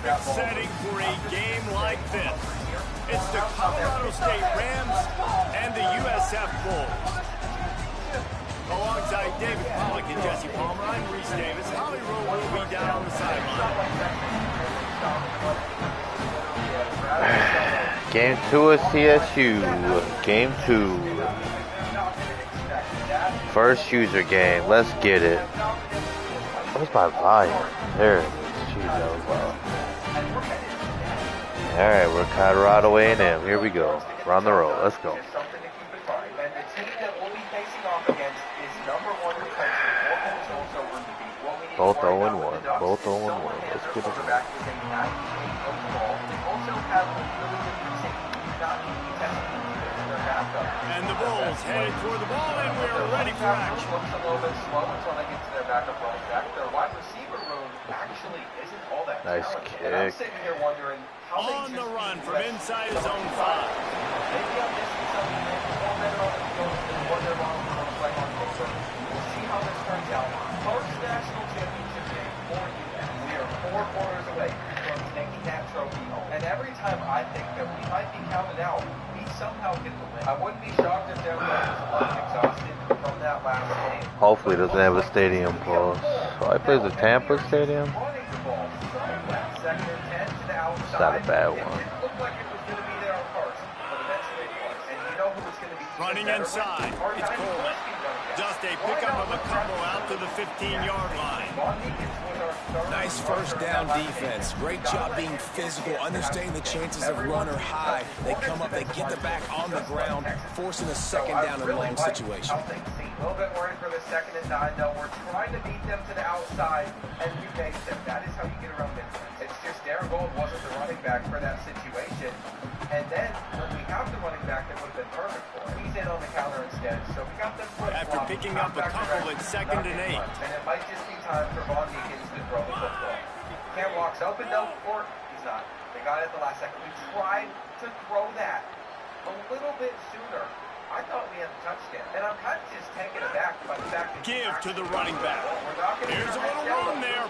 perfect setting for a game like this. It's the Colorado State Rams and the USF Bulls. Alongside David Pollack and Jesse Palmer, I'm Reese Davis. Holly Rowe will be down on the sideline. Game 2 of CSU. Game 2. First user game. Let's get it. Where's my volume? There it is. Jeez, that was loud. Alright, we're Colorado A&M. Here we go. We're on the road. Let's go. Both 0-1. Both 0-1. Let's get it. And the Bulls headed toward the ball, and we're ready for action. Looks a little bit slow until they get to their backup running back. Their wide receiver room actually isn't all that nice talented. kick. And I'm sitting here wondering how on they the just run from inside his own 5. Maybe I'm missing something. Maybe more better on the field than what they're on playing on paper. We'll see how this turns out. First national championship game for UM. We are 4 quarters away from taking that trophy home. And every time I think that we might be counted out, we somehow get the win. I wouldn't be shocked if their players were exhausted from that last game. Hopefully it doesn't have a stadium pause. So I plays the Tampa Stadium. It's not a bad one. Running inside, it's Coleman. Just a pickup of a couple out to the 15-yard line. Nice first down defense. Great job being physical, understanding the chances of run are high. They come up, they get the back on the ground, forcing a second down and long situation. A little bit worried for the 2nd and 9, though. We're trying to beat them to the outside and remake them. That is how you get around midfield. It's just Darren Gold wasn't the running back for that situation. And then when we have the running back, that would have been perfect for him. He's in on the counter instead. So we got them after picking up a couple at 2nd and 8. And it might just be time for Von Deakins to throw the football. Cam walks open though, or he's not. They got it at the last second. We tried to throw that a little bit sooner. I thought we had a touchdown. And I'm kind of just taken aback by the fact that give to the running back. Here's a little room there.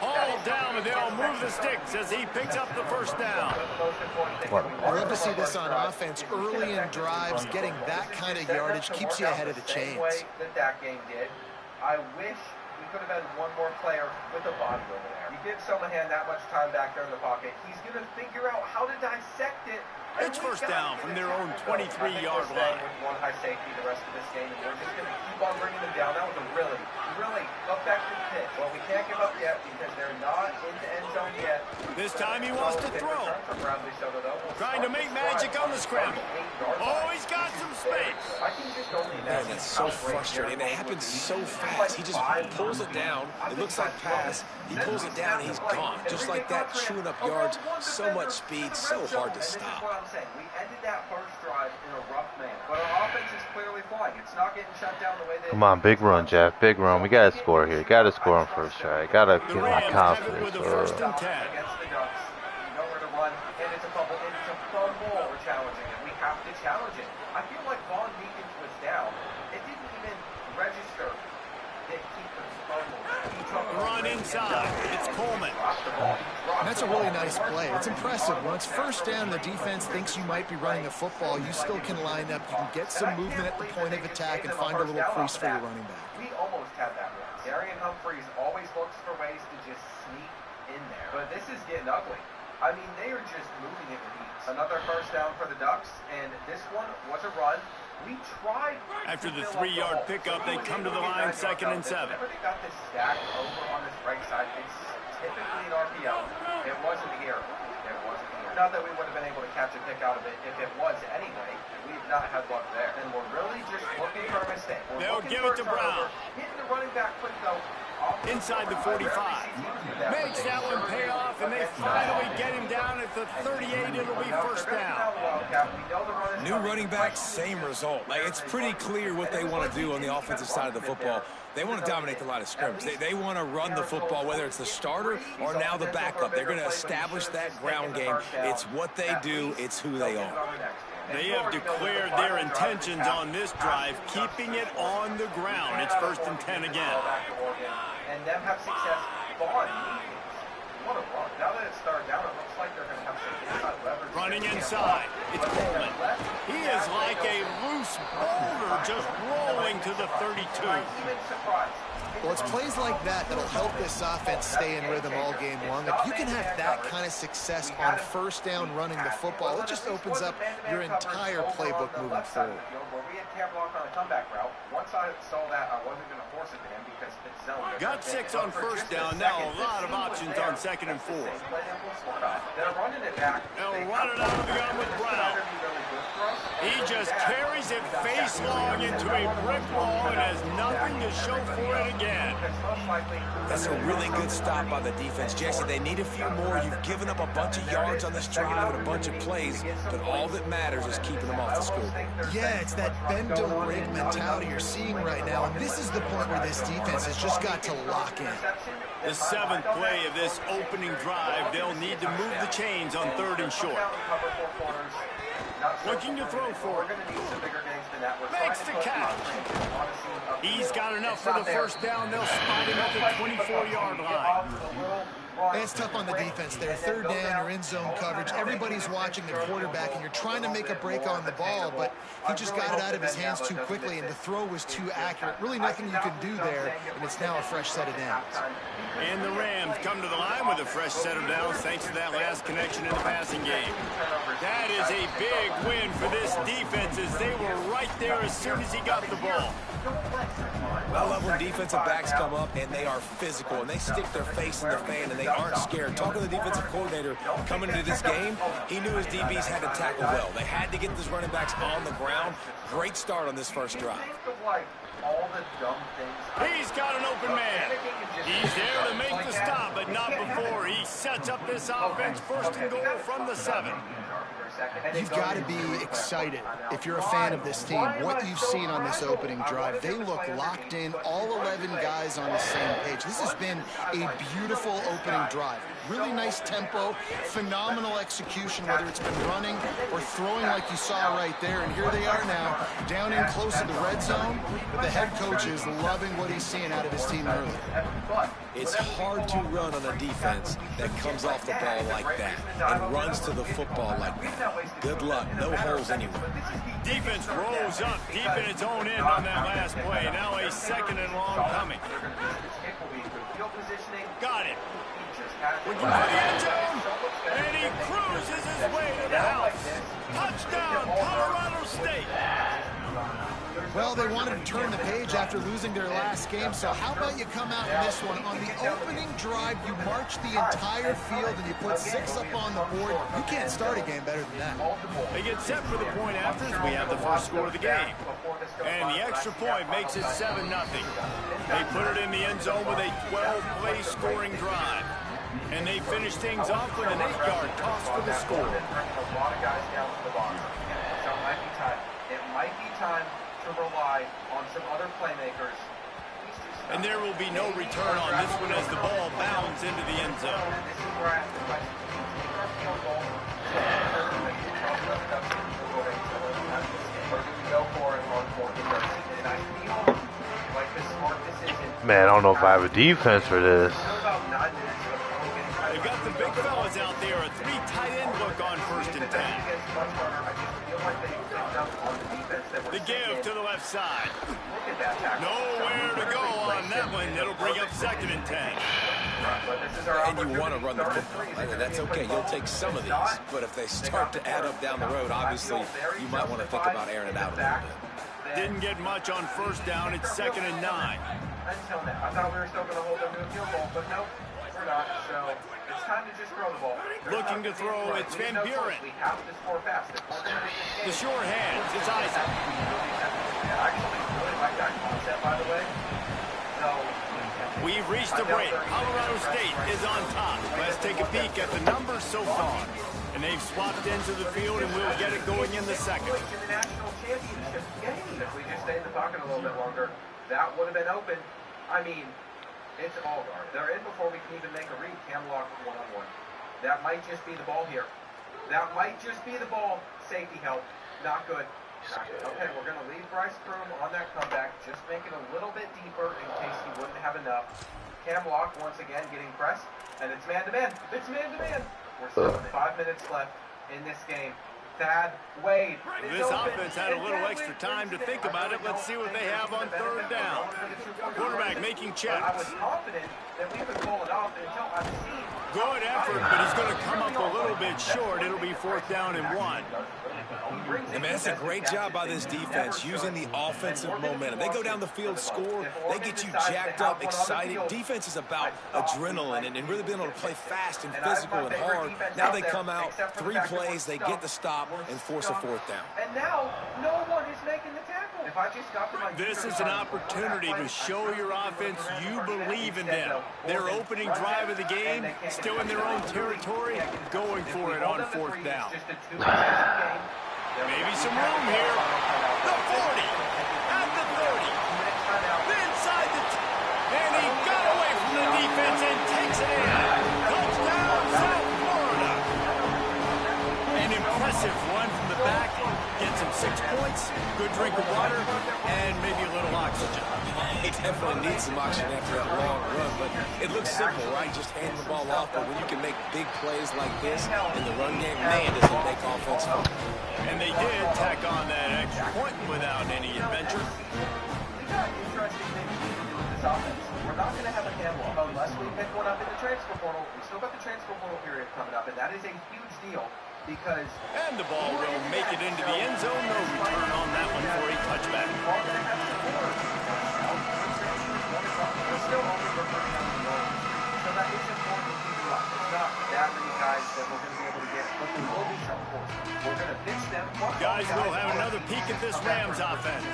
All down, and they'll move the sticks as he picks up the first down. I love to see this on offense early in drives. Getting that kind of yardage keeps you ahead of the chains. That game did. I wish we could have had one more player with a body over there. You give Somahan that much time back there in the pocket, he's going to figure out how to dissect it. It's first down from their own 23-yard line. With one high safety the rest of this game, and we're just going to keep on bringing them down. That was a really, really effective pitch. Well, we can't give up yet because they're not in the end zone yet. This time he wants to throw. Trying to make magic on the scramble. Oh, he's got some space. Man, that's so frustrating. It happens so fast. He just pulls it down. It looks like pass. He pulls it down, and he's gone. Just like that, chewing up yards. So much speed, so hard to stop. We ended that first drive in a rough manner, but our offense is clearly flying. It's not getting shut down the way they. Come on, big run, Jeff. Big run. We gotta score here. Gotta score on first try. Gotta get my confidence. Against the Ducks. Nowhere to run, and it's a fumble. It's a fumble. We're challenging it. We have to challenge it. I feel like Von Deakins was down. It didn't even register that he could fumble. Run inside. It's Coleman. And that's a really nice play. It's impressive. When it's first down, the defense thinks you might be running the football. You still can line up. You can get some movement at the point of attack and find a little crease for your running back. We almost had that one. Darian Humphries always looks for ways to just sneak in there. But this is getting ugly. I mean, they are just moving it with ease. Another first down for the Ducks, and this one was a run. We tried. After the 3-yard pickup, they come to the line 2nd and 7. Whenever they got this stack over on this right side, it's typically an RPO. It wasn't here. It wasn't here. Not that we would have been able to catch a pick out of it if it was anyway. We've not had luck there. And we're really just looking for a mistake. They'll give it to Brown. Hitting the running back quick, though. Inside the 45. Makes that one pay off, and they finally get him down at the 38. It'll be first down. New running back, same result. Like, it's pretty clear what they want to do on the offensive side of the football. They want to dominate the line of scrimmage. They want to run the football, whether it's the starter or now the backup. They're going to establish that ground game. It's what they do. It's who they are. They have declared their intentions on this drive, keeping it on the ground. It's 1st and 10 again. And them have success. What a run. Now that it's started running inside. It's Coleman. He is like a loose boulder just rolling to the 32. Well, it's plays like that that'll help this offense stay in rhythm all game long. If you can have that kind of success on first down running the football, it just opens up your entire playbook moving forward. Where we had Camlock on a comeback route, once I saw that, I wasn't going to force it to him because it's zone. Got 6 on first down. Now a lot of options on 2nd and 4. They're running it back. They'll run it out of the gun with Brown. He just carries it face long into a brick wall and has nothing to show for it again. That's a really good stop by the defense. Jesse, they need a few more. You've given up a bunch of yards on this drive and a bunch of plays, but all that matters is keeping them off the scoreboard. Yeah, it's that bend don't break mentality you're seeing right now, and this is the point where this defense has just got to lock in. The 7th play of this opening drive, they'll need to move the chains on 3rd and short. Looking to throw for it. Makes the catch. He's got enough for the first down. They'll spot him at the 24-yard line. And it's tough on the defense there. 3rd down, you're in zone coverage. Everybody's watching the quarterback, and you're trying to make a break on the ball, but he just got it out of his hands too quickly, and the throw was too accurate. Really nothing you can do there, and it's now a fresh set of downs. And the Rams come to the line with a fresh set of downs thanks to that last connection in the passing game. That is a big win for this defense as they were right there as soon as he got the ball. I love when defensive backs come up and they are physical and they stick their face in the fan and they aren't scared. Talking to the defensive coordinator coming into this game, he knew his DBs had to tackle well. They had to get those running backs on the ground. Great start on this first drive. He's got an open man. He's there to make the stop, but not before he sets up this offense 1st and goal from the 7. You've got to be excited if you're a fan of this team. What you've seen on this opening drive, they look locked in, all 11 guys on the same page. This has been a beautiful opening drive. Really nice tempo, phenomenal execution, whether it's been running or throwing like you saw right there. And here they are now, down in close to the red zone. But the head coach is loving what he's seeing out of his team early. It's hard to run on a defense that comes off the ball like that and runs to the football like that. Good luck. No holes anywhere. Defense rolls up deep in its own end on that last play. Now a 2nd and long coming. Got it. Looking for the end zone, and he cruises his way to the house. Touchdown, Colorado State. Well, they wanted to turn the page after losing their last game, so how about you come out in this one? On the opening drive, you march the entire field and you put 6 up on the board. You can't start a game better than that. They get set for the point after as we have the first score of the game. And the extra point makes it 7-0. They put it in the end zone with a 12-play scoring drive. And they finish things off with an 8-yard toss for the score. A lot of guys down to the bottom. So it might be time to rely on some other playmakers. And there will be no return on this one as the ball bounds into the end zone. This is where I ask the question. Take our field goal. Or do we go for it on 4th and 13? And I feel like the smart decision. Man, I don't know if I have a defense for this. They've got the big fellas out there. A 3 tight end look on 1st and 10. The give to the left side. Nowhere to go on that one. It'll bring up 2nd and 10. And you want to run the football. I mean, that's okay. You'll take some of these. But if they start to add up down the road, obviously, you might want to think about airing it out a little bit. Didn't get much on 1st down. It's 2nd and 9. Until now. I thought we were still going to hold them to a field goal, but no, we're not. So it's time to just throw the ball. Looking to throw, it's Van Buren. We have to score fast. The sure hands, it's Isaac. I actually really like that concept, by the way. So we've reached the break. Colorado State is on top. Let's take a peek at the numbers so far. And they've swapped into the field, and we'll get it going in the 2nd. In the national championship game, if we just stayed in the pocket a little bit longer, that would have been open. I mean, it's all guard. They're in before we can even make a read. Camlock one-on-one. That might just be the ball here. That might just be the ball. Safety help. Not good. Not good. Okay, we're going to leave Bryce Broom on that comeback. Just make it a little bit deeper in case he wouldn't have enough. Camlock, once again, getting pressed. And it's man-to-man. It's man-to-man. We're still with 5 minutes left. in this game. Thad Wade. This offense had a little extra time to think about it. Let's see what they have on third down. Quarterback making checks. I was confident that we could pull it off until I've seen. Good effort, but he's going to come up a little bit short. It'll be 4th down and 1. And man, that's a great job by this defense, using the offensive momentum. They go down the field, score, they get you jacked up, excited. Defense is about adrenaline and really being able to play fast and physical and hard. Now they come out, 3 plays, they get the stop and force a 4th down. And now, no one is making the tackle. If I just got to my This is an opportunity to show your offense you believe in them. Their opening drive of the game, still in their own territory, going for it on 4th down. Maybe some room here. The 40, at the 30, inside the and he got away from the defense and takes it in. Touchdown, South Florida. An impressive run from the back. Gets him 6 points, good drink of water, and maybe a little oxygen. He definitely needs some oxygen after that long run, but it looks simple, right? Just hand the ball off, but when you can make big plays like this in the run game, man, does it make offense fun. And they did tack on that extra point without any adventure. We got interesting things we can do with this offense. We're not going to have a handle unless we pick one up in the transfer portal. We still got the transfer portal period coming up, and that is a huge deal because... And the ball will make it into the end zone. No return on that one for a touchback. We're still only recruiting on the road. So that is important to keep up. It's not that many guys that we're going to be able to get, but there will be some for us. We're going to pitch them. Guys, we'll have another peek at this Rams offense.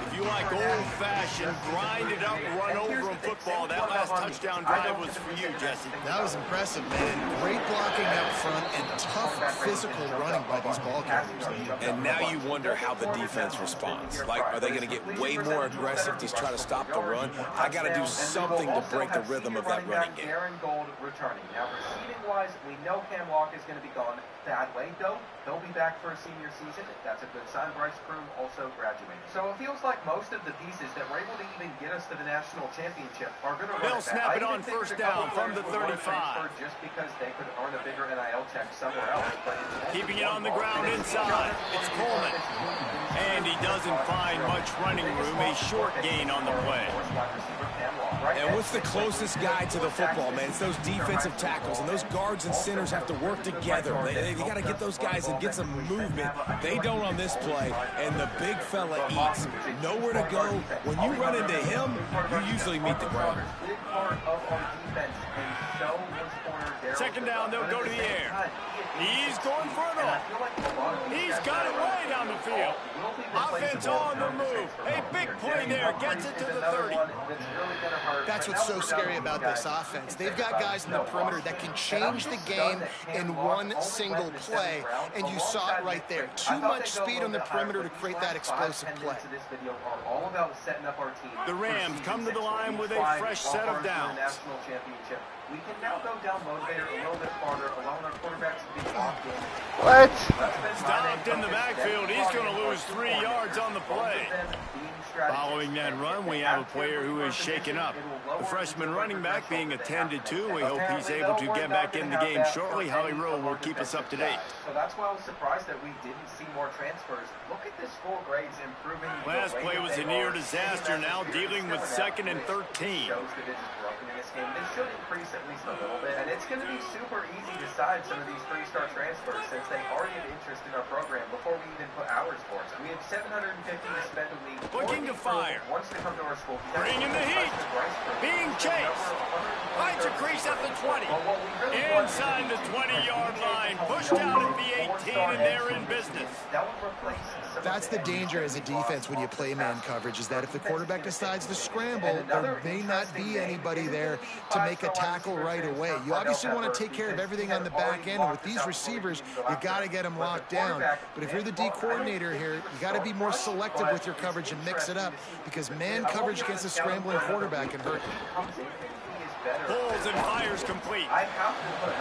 If you like old-fashioned, grind-it-up, run-over-them football, that last touchdown drive was for you, Jesse. That was impressive, man. Great blocking up front and tough physical running by these ball carriers. And now you wonder how the defense responds. Like, are they going to get way more aggressive to try to stop the run? I got to do something to break the rhythm of that running game. Aaron Gold returning. Now, receiving-wise, we know Cam Walk is going to be gone. Thad Wade, though, he'll be back for a senior season. That's a good sign. Bryce Broom also graduating. So it feels like most of the pieces that were able to even get us to the national championship are going to run They'll snap it on 1st down from the 35. Just because they could earn a bigger NIL check somewhere else. But keeping it on the ground inside. It's Coleman. And he doesn't find much running room. A short gain on the play. And what's the closest guy to the football, man? It's those defensive tackles, and those guards and centers have to work together. They got to get those guys and get some movement. They don't on this play, and the big fella eats. Nowhere to go. When you run into him, you usually meet the ground. Second down, they'll go to the air. He's going for it all. He's got it way down the field. Offense on the move. A big play there. Gets it to the 30. That's what's so scary about this offense. They've got guys in the perimeter that can change the game in one single play, and you saw it right there. Too much speed on the perimeter to create that explosive play. The Rams come to the line with a fresh set of downs. We can now go down motivator a little bit farther, allowing our quarterbacks to be locked in. What? Stopped in the backfield. He's going to lose 3 yards on the play. Following that run, we have a player who is shaken up. The freshman running back being attended to. We hope he's able to get back in the game shortly. Holly Rowe will keep us up to date. So that's why I was surprised that we didn't see more transfers. Look at this full grades improving. Last play was a near disaster. Now dealing with 2nd and 13. This should increase at least a little bit, and it's going to be super easy to sign some of these 3-star transfers since they already have interest in our program before we even put ours for it. We have $750 to spend a week. Looking to fire. Wants to come to our school. Bringing the heat. Being chased. Finds a crease at the 20. Inside the 20-yard line. Pushed out at the 18, and they're in business. That's the danger as a defense when you play man coverage, is that if the quarterback decides to scramble, there may not be anybody there to make a tackle right away. You obviously want to take care of everything on the back end, and with these receivers, you got to get them locked down. But if you're the D coordinator here, you got to be more selective with your coverage and mix it up, because man coverage against a scrambling quarterback can hurt you. Pulls and fires complete.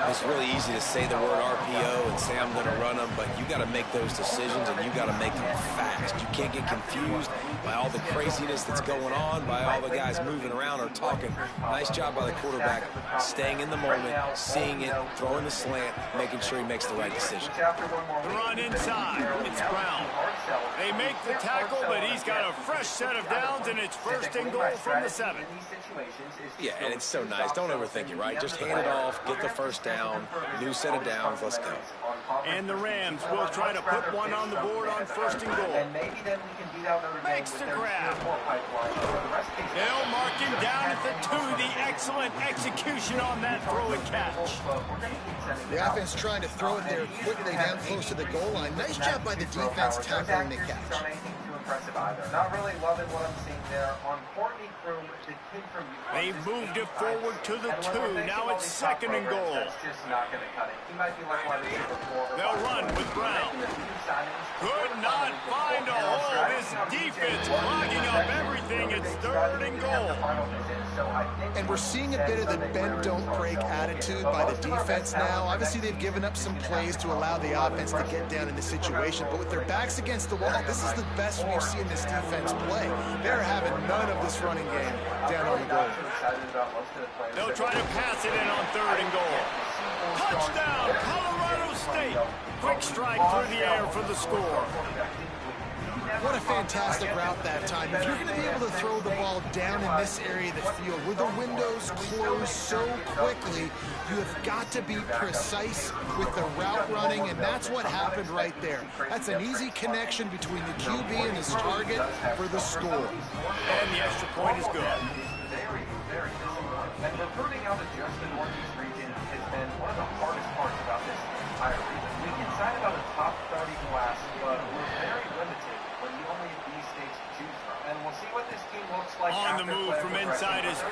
It's really easy to say the word RPO and say I'm going to run them, but you got to make those decisions and you got to make them fast. You can't get confused by all the craziness that's going on, by all the guys moving around or talking. Nice job by the quarterback, staying in the moment, seeing it, throwing the slant, making sure he makes the right decision. The run inside. It's Brown. They make the tackle, but he's got a fresh set of downs, and it's first and goal from the 7. Yeah, and it's so nice. Don't overthink it, right? Just hand it off, get the first down, new set of downs, let's go. And the Rams will try to put one on the board on first and goal. Makes the grab. They'll mark him down at the 2. The excellent execution on that throw and catch. The offense trying to throw it there quickly down close to the goal line. Nice job by the defense tackling the catch. Not really loving what I'm seeing there. On Courtney Kroom, the kid from They've moved it forward to the 2. Now it's second and goal. That's just not going to cut it. He might be like wide receiver 4. They'll run with Brown. Could not find a hole. This defense clogging up everything. It's third and goal. And we're seeing a bit of the bend, don't break attitude by the defense now. Obviously, they've given up some plays to allow the offense to get down in the situation. But with their backs against the wall, this is the best we've seen this defense play. They're having none of this running game down on the goal. They'll try to pass it in on third and goal. Touchdown, Colorado State. Quick strike through the air for the score. What a fantastic route that time. If you're going to be able to throw the ball down in this area of the field where the windows close so quickly, you have got to be precise with the route running, and that's what happened right there. That's an easy connection between the QB and his target for the score. And the extra point is good. Very, very disappointing. And recruiting out of just the Northeast region has been one of the hardest parts about this entire season. We can sign about a top 30 class, but we're very limited when you only have these states to choose from. And we'll see what this team looks like. On the move from inside his 5.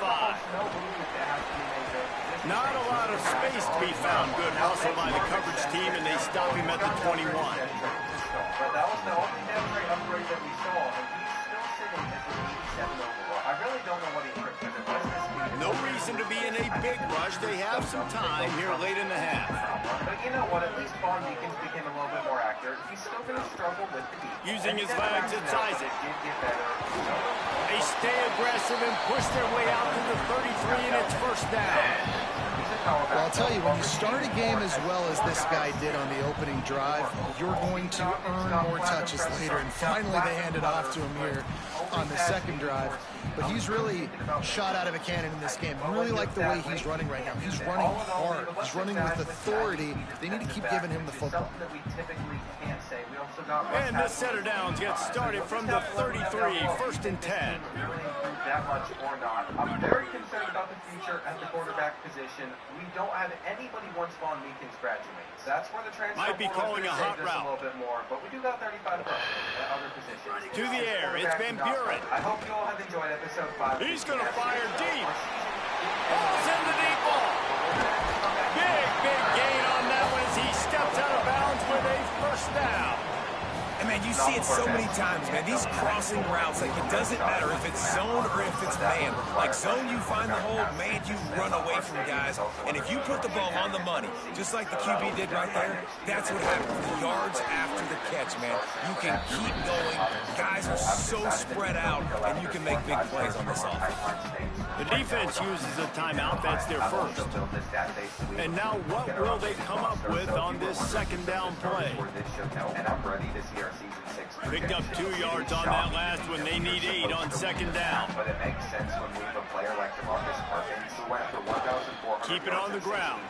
Not a lot of space to be found. Good hustle by the coverage team, and they stop him at the 21. But that was the only memory upgrade that we saw, and he's still sitting at the 87 overall. I really don't know what he tripped with. No reason to be in a big rush. They have some time here late in the half. But you know what? At least Vaughn Deacons became a little bit more accurate. He's still going to struggle with the defense. Using his legs, it's Isaac. They stay aggressive and push their way out to the 33, and it's first down. Well, I'll tell you, when you start a game as well as this guy did on the opening drive, you're going to earn more touches later. And finally, they hand it off to him here on the second drive. But he's really shot out of a cannon in this game. I really like the way he's running right now. He's running hard. He's running with authority. They need to keep giving him the football. And this set of downs gets started from the 33, first and 10. That much or not. I'm very concerned about the future at the quarterback position. We don't have anybody once Vaughn Deacons graduates. That's where the transfer might be calling a hot route. A little bit more, but we do got 35 at other positions. To the air, it's Van Buren. I hope you all have enjoyed episode 5. He's going to fire deep. Balls in the deep ball. Big gain on that one as he steps out of bounds with a first down. And man, you see it so many times, man. These crossing routes, like it doesn't matter if it's zone or if it's man. Like zone, you find the hole, man, you run away from guys. And if you put the ball on the money, just like the QB did right there, that's what happens. The yards after the catch, man. You can keep going. Guys are so spread out, and you can make big plays on this offense. The defense uses a timeout. That's their first. And now what will they come up with on this second down play? Picked up 2 yards on that last one. They need 8 on second down. But it makes sense when we have a player like DeMarcus Perkins who went for 1,400. Keep it on the ground.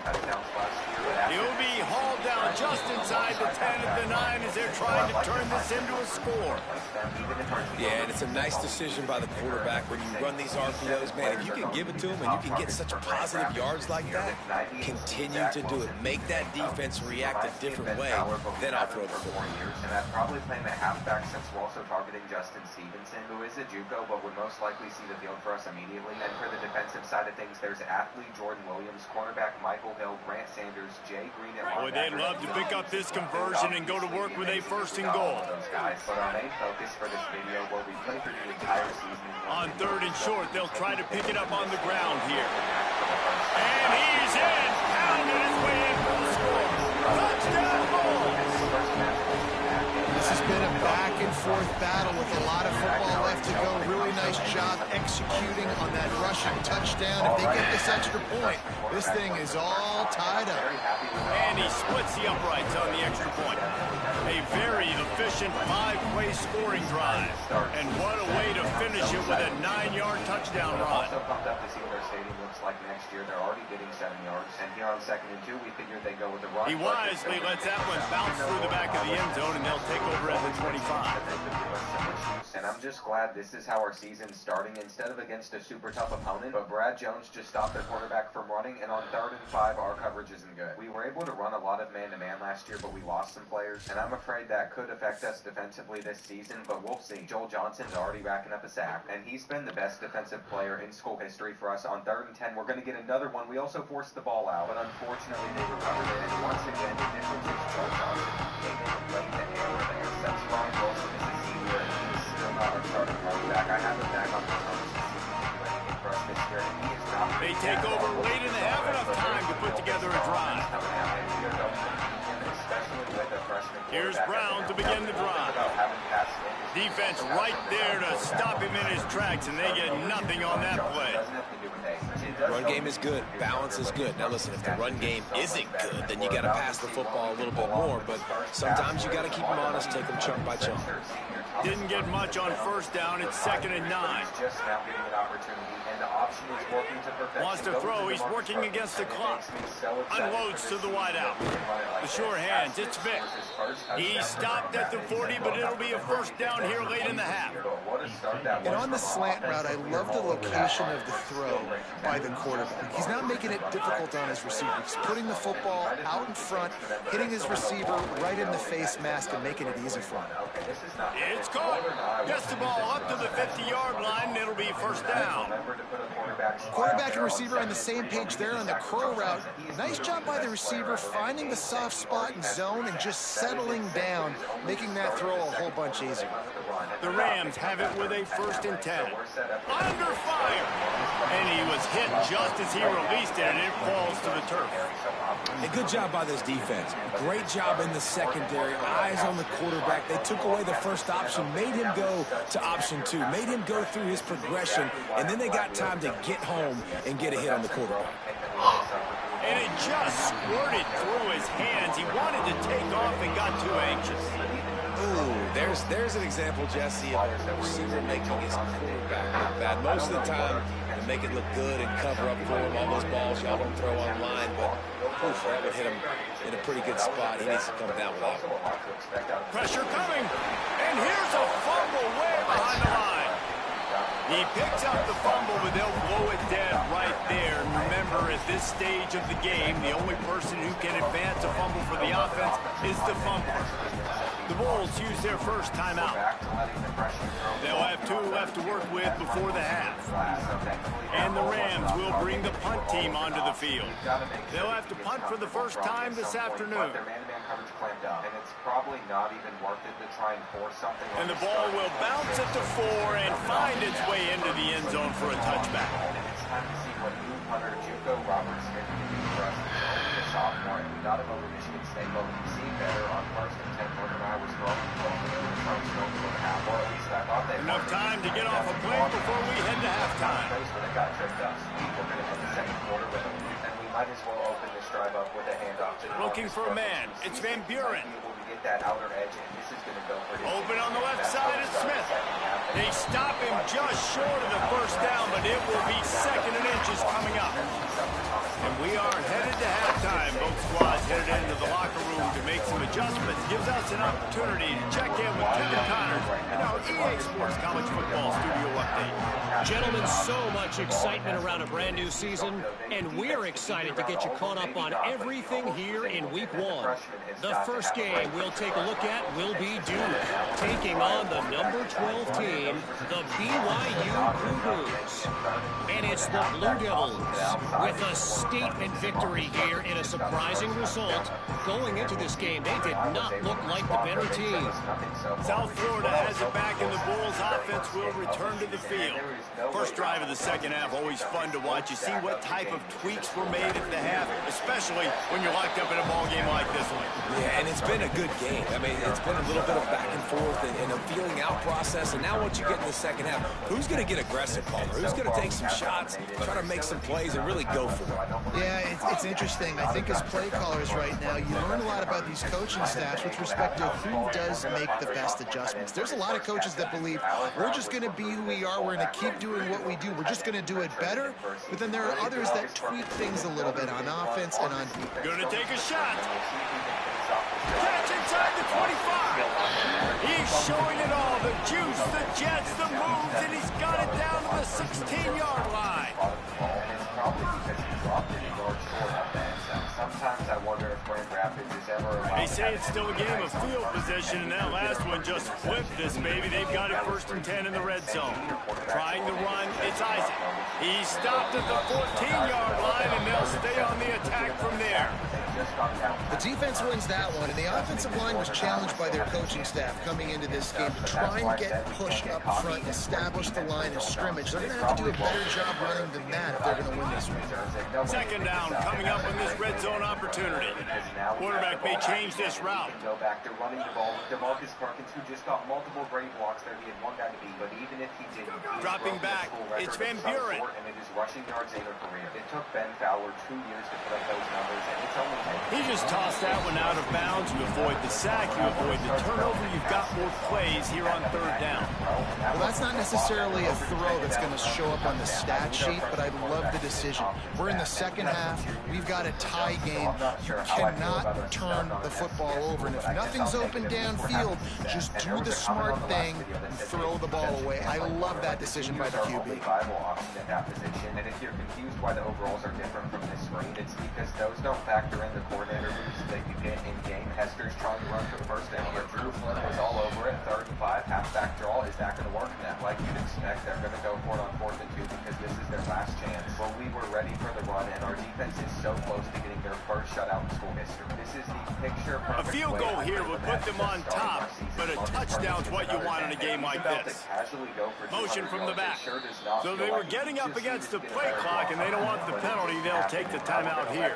He'll be hauled down just inside the 10 at the 9 as they're trying to turn this into a score. Yeah, and it's a nice decision by the quarterback when you run these RPOs, man. If you can give it to him and you can get such positive yards like that, continue to do it. Make that defense react a different way, then I'll throw the football. And that's probably playing the halfback since we're also targeting Justin Stevenson, who is a JUCO, but would most likely see the field for us immediately. And for the defensive side of things, there's athlete Jordan Williams, cornerback Michael Hill, Grant Sanders, Jay Green, and boy, they'd love to pick up this conversion and go to work with a first and goal. But our main focus for this video will be playing for the entire season. On third and short, they'll try to pick it up on the ground here. And he's in, pounding his way in for the score. Touchdown, Bulls! This has been a back-and-forth battle with a lot of football left to go. Really nice job executing on that rushing touchdown. If they get this extra point, this thing is all tied up. And he splits the uprights on the extra point. A very efficient 5-play scoring drive. And what a way to finish it with a 9-yard touchdown run. So pumped up to see what our stadium looks like next year. They're already getting 7 yards. And here on 2nd and 2, we figured they'd go with the run. He wisely lets that one bounce through the back of the end zone, and they'll take over at the 25. And I'm just glad this is how our season's starting instead of against a super tough opponent. But Brad Jones just stopped their quarterback from running, and on 3rd and 5, our coverage isn't good. We were able to run a lot of man-to-man last year, but we lost some players, and I'm afraid that could affect us defensively this season, but we'll see. Joel Johnson's already racking up a sack, and he's been the best defensive player in school history for us. On 3rd and 10, we're going to get another one. We also forced the ball out, but unfortunately they recovered it, and once again, the difference is Joel Johnson came in and played the hammer there. That's Ryan Wilson is a senior, and he is still not our starting running back. I have him back on the for us this year, and he is not. They take over late in the half, enough time to put together a drive. Here's Brown to begin the drive. Defense right there to stop him in his tracks, and they get nothing on that play. Run game is good. Balance is good. Now listen, if the run game isn't good, then you got to pass the football a little bit more. But sometimes you got to keep them honest, take them chunk by chunk. Didn't get much on 1st down. It's 2nd and 9. Just now getting an opportunity, and the option is working to perfection. Wants to throw. He's working against the clock. Unloads to the wideout. The sure hands. It's Vick. He stopped at the 40, but it'll be a 1st down here late in the half. And on the slant route, I love the location of the throw by the quarterback. He's not making it difficult on his receiver. He's putting the football out in front, hitting his receiver right in the face mask and making it easy for him. It's caught. Gets the ball up to the 50-yard line, and it'll be 1st down. Quarterback and receiver on the same page there on the crow route. Nice job by the receiver finding the soft spot in zone and just settling down, making that throw a whole bunch easier. The Rams have it with a 1st and 10. Under fire. And he was hit just as he released it, and it falls to the turf. A good job by this defense. Great job in the secondary. Eyes on the quarterback. They took away the first option, made him go to option 2, made him go through his progression, and then they got time to get home and get a hit on the quarterback. And it just squirted through his hands. He wanted to take off and got too anxious. Ooh, there's an example, Jesse, of a receiver making his quarterback look bad. Most of the time, they make it look good and cover up for him. All those balls y'all don't throw online, but oof, that would hit him in a pretty good spot. He needs to come down with that one. Pressure coming. And here's a fumble way behind the line. He picks up the fumble, but they'll blow it dead right there. And remember, at this stage of the game, the only person who can advance a fumble for the offense is the fumbler. The Bulls use their first timeout. They'll have 2 left to work with before the half. And the Rams will bring the punt team onto the field. They'll have to punt for the first time this afternoon. And the ball will bounce at the 4 and find its way into the end zone for a touchback. It's time to see what new punter Juco Roberts can do for us. He's a sophomore, and we got him over Michigan State, but we've seen better on 1st and 10 when I was throwing for the half, or at least I thought they enough time to get off a play before we head to halftime. It got tripped up. We're going to hit the 2nd quarter with him, and we might as well open this drive up with a handoff to the looking for a man. It's Van Buren. That outer edge, and this is going to go pretty open on the left side is Smith. They stop him just short of the 1st down, but it will be 2nd and inches coming up. And we are headed to halftime. Both squads headed into the locker room to make some adjustments. Gives us an opportunity to check in with Kevin Connors in our EA Sports College Football Studio Update. Gentlemen, so much excitement around a brand new season, and we're excited to get you caught up on everything here in Week 1. The first game we'll take a look at will be Duke, taking on the number 12 team, the BYU Cougars. And it's the Blue Devils with a statement victory here in a surprising result. Going into this game, they did not look like the better team. South Florida has it back, and the Bulls offense will return to the field. First drive of the second half, always fun to watch. You see what type of tweaks were made at the half, especially when you're locked up in a ball game like this one. Yeah, and it's been a good game. I mean, it's been a little bit of back and forth and a feeling out process. And now once you get in the second half, who's going to get aggressive, Palmer? Who's going to take some shots, try to make some plays, and really go for it? Yeah, it's interesting. I think as play callers right now, you learn a lot about these coaching staffs with respect to who does make the best adjustments. There's a lot of coaches that believe we're just going to be who we are. We're going to keep doing what we do. We're just going to do it better. But then there are others that tweak things a little bit on offense and on defense. Going to take a shot. Catch inside the 25. He's showing it all. The juice, the jets, the moves, and he's got it down to the 16-yard line. Sometimes I wonder if Grand Rapids is ever... They say it's still a game of field position, and that last one just flipped this baby. They've got it 1st and 10 in the red zone. Trying to run, it's Isaac. He stopped at the 14-yard line, and they'll stay on the attack from there. The defense wins that one, and the offensive line was challenged by their coaching staff coming into this game to try and get pushed up front and establish the line of scrimmage. They're going to have to do a better job running than that if they're going to win this one. Second down coming up in this red zone opportunity. Quarterback may change this route. Go back to running the ball with DeMarcus Perkins, who just got multiple great blocks there. He had one guy to beat, but even if he didn't, dropping back, it's Van Buren. And it is rushing yards in a career. It took Ben Fowler 2 years to put up those numbers, and it's only... He just tossed that one out of bounds. You avoid the sack, you avoid the turnover. You've got more plays here on third down. Well, that's not necessarily a throw that's going to show up on the stat sheet, but I love the decision. We're in the second half. We've got a tie game. You cannot turn the football over. And if nothing's open downfield, just do the smart thing and throw the ball away. I love that decision by the QB. And if you're confused why the overalls are different from this screen, it's because those don't factor in the coordinator moves that you get in game. Hester's trying to run for the first down, but Drew Flynn was all over it. 3rd and 5, halfback draw. Is that going to work in that? Like you'd expect, they're going to go for it on 4th and 2 because this is their last chance. But we were ready for the run, and our defense is so close to getting their first shutout in school history. This is the picture perfect. A field goal here would put them on top, but a touchdown's what you want in a game like this. Motion from the back. So they were getting up against the play clock, and they don't want the penalty. They'll take the timeout here.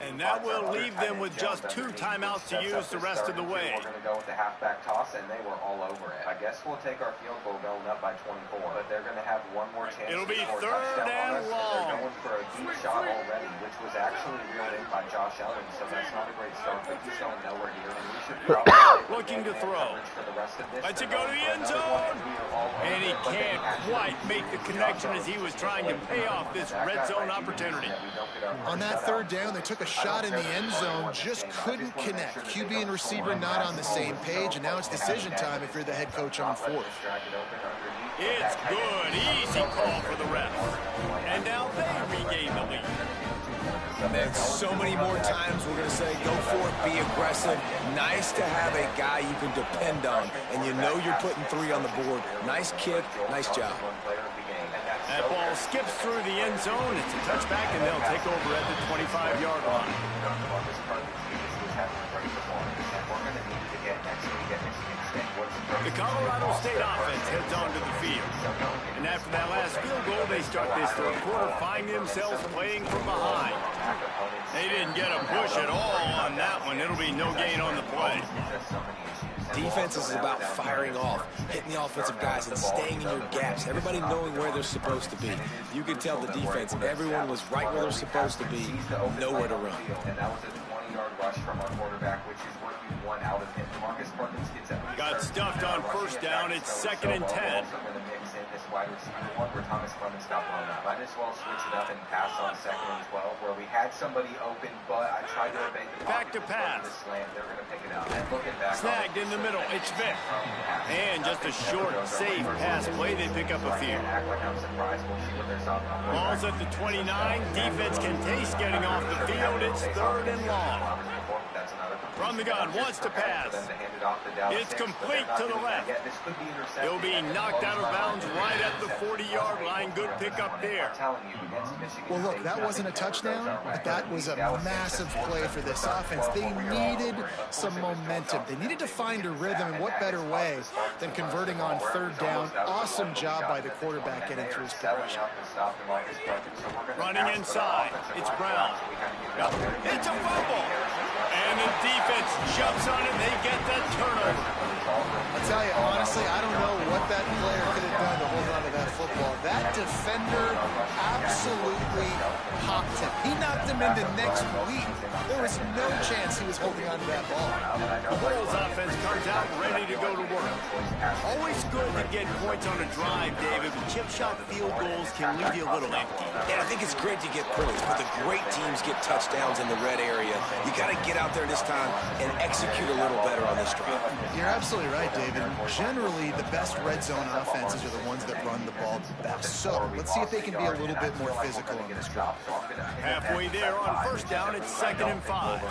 And that will leave them with just 2 timeouts to use the rest of the way. We're going to go with the halfback toss, and they were all over it. I guess we'll take our field goal going up by 24, but they're going to have one more chance. It'll be to score 3rd and long. They're going for a deep shot already, which was actually reeled in by Josh Allen, so that's not a great start, but he's going nowhere here, and we should probably looking to throw. for the rest of this. Let's it go to the end zone. And he can't quite make the connection as he was trying to pay off this red zone opportunity. On that 3rd down, they took a shot in the end zone, just couldn't connect. QB and receiver not on the same page, and now it's decision time if you're the head coach on 4th. It's good. Easy call for the refs. And now they regain the lead. And so many more times we're going to say, go for it, be aggressive. Nice to have a guy you can depend on, and you know you're putting 3 on the board. Nice kick, nice job. That ball skips through the end zone. It's a touchback, and they'll take over at the 25-yard line. The Colorado State offense heads onto the field. And after that last field goal, they start this 3rd quarter, find themselves playing from behind. They didn't get a push at all on that one. It'll be no gain on the play. Defense is about firing off, hitting the offensive guys, and staying in your gaps. Everybody knowing where they're supposed to be. You could tell the defense, everyone was right where they're supposed to be, nowhere to run. And that was a 20-yard rush from our quarterback, which is what you want out of him. DeMarcus Perkins gets up. Got stuffed on 1st down. It's 2nd and 10. Wide receiver one where Thomas Clemens got blown up. Might as well switch it up and pass on 2nd and 12 where we had somebody open, but I tried to evade the back to pass. Slam. They're going to pick it up. And looking back, snagged in the middle. It's Vic. And just a short, safe pass play. They pick up a few. Ball's at the 29. Defense can taste getting off the field. It's 3rd and long. From the gun, wants to pass. It's complete to the left. He'll be knocked out of bounds right at the 40-yard line. Good pickup there. Well, look, that wasn't a touchdown, but that was a massive play for this offense. They needed some momentum. They needed to find a rhythm, and what better way than converting on third down. Awesome job by the quarterback getting through his progression. Running inside, it's Brown. It's a fumble. And the defense jumps on it, and they get that turnover. I'll tell you, honestly, I don't know what that player could have done to hold on to that football. That defender absolutely popped him. He knocked him into next week. There was no chance he was holding on to that ball. The Bulls offense comes out ready to go to work. Always good to get points on a drive, David, but chip shot field goals can leave you a little empty. And I think it's great to get points, but the great teams get touchdowns in the red area. You got to get out there this time and execute a little better on this drive. You're absolutely right, David. Generally, the best red zone offenses are the ones that run the ball the best. So let's see if they can be a little bit more physical on this drive. Halfway there on first down, it's 2nd and 5.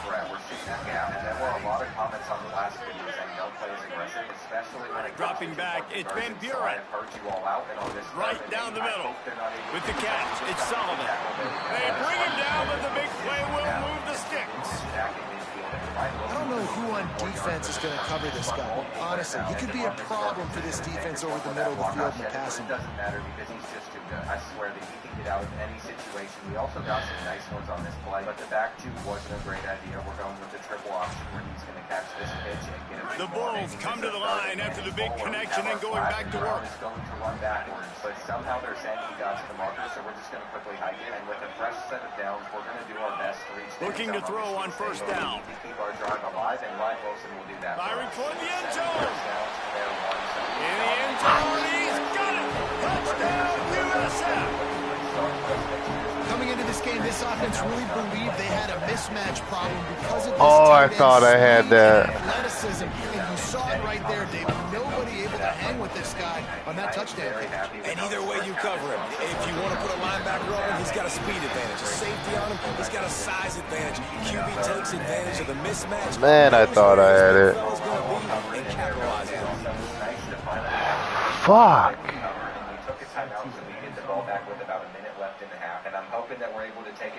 Dropping back, it's Van Buren. Right down the middle. With the catch, it's Sullivan. They bring him down, but the big play will move the sticks. I don't know who on defense is going to cover this guy. Honestly, he could be a problem for this defense over the middle of the field in the passing. It doesn't matter because he's just too good. I swear that he can get out of any situation. We also got some nice ones on this play, but the back two wasn't a great idea. We're going with the triple option where he's going to catch this pitch and get it. The Bulls come to the line after the big connection and going back to work. He's going to run backwards, but somehow they're saying he got to the marker, so we're just going to quickly hike it. And with a fresh set of downs, we're going to do our best to reach. Looking to throw on first down. Keep our drive alive, and Ryan Wilson will do that. Firing toward the end zone. In the end zone, he's got it. Touchdown, USF. Coming into this game, this offense really believed they had a mismatch problem because of this I thought I had that. athleticism. And you saw it right there, David. Nobody able to hang with this guy on that touchdown. And either way you cover him, if you want to put a linebacker on him, he's got a speed advantage. A safety on him, he's got a size advantage. QB takes advantage of the mismatch. Man, I thought I had it. And capitalizes on it. Fuck.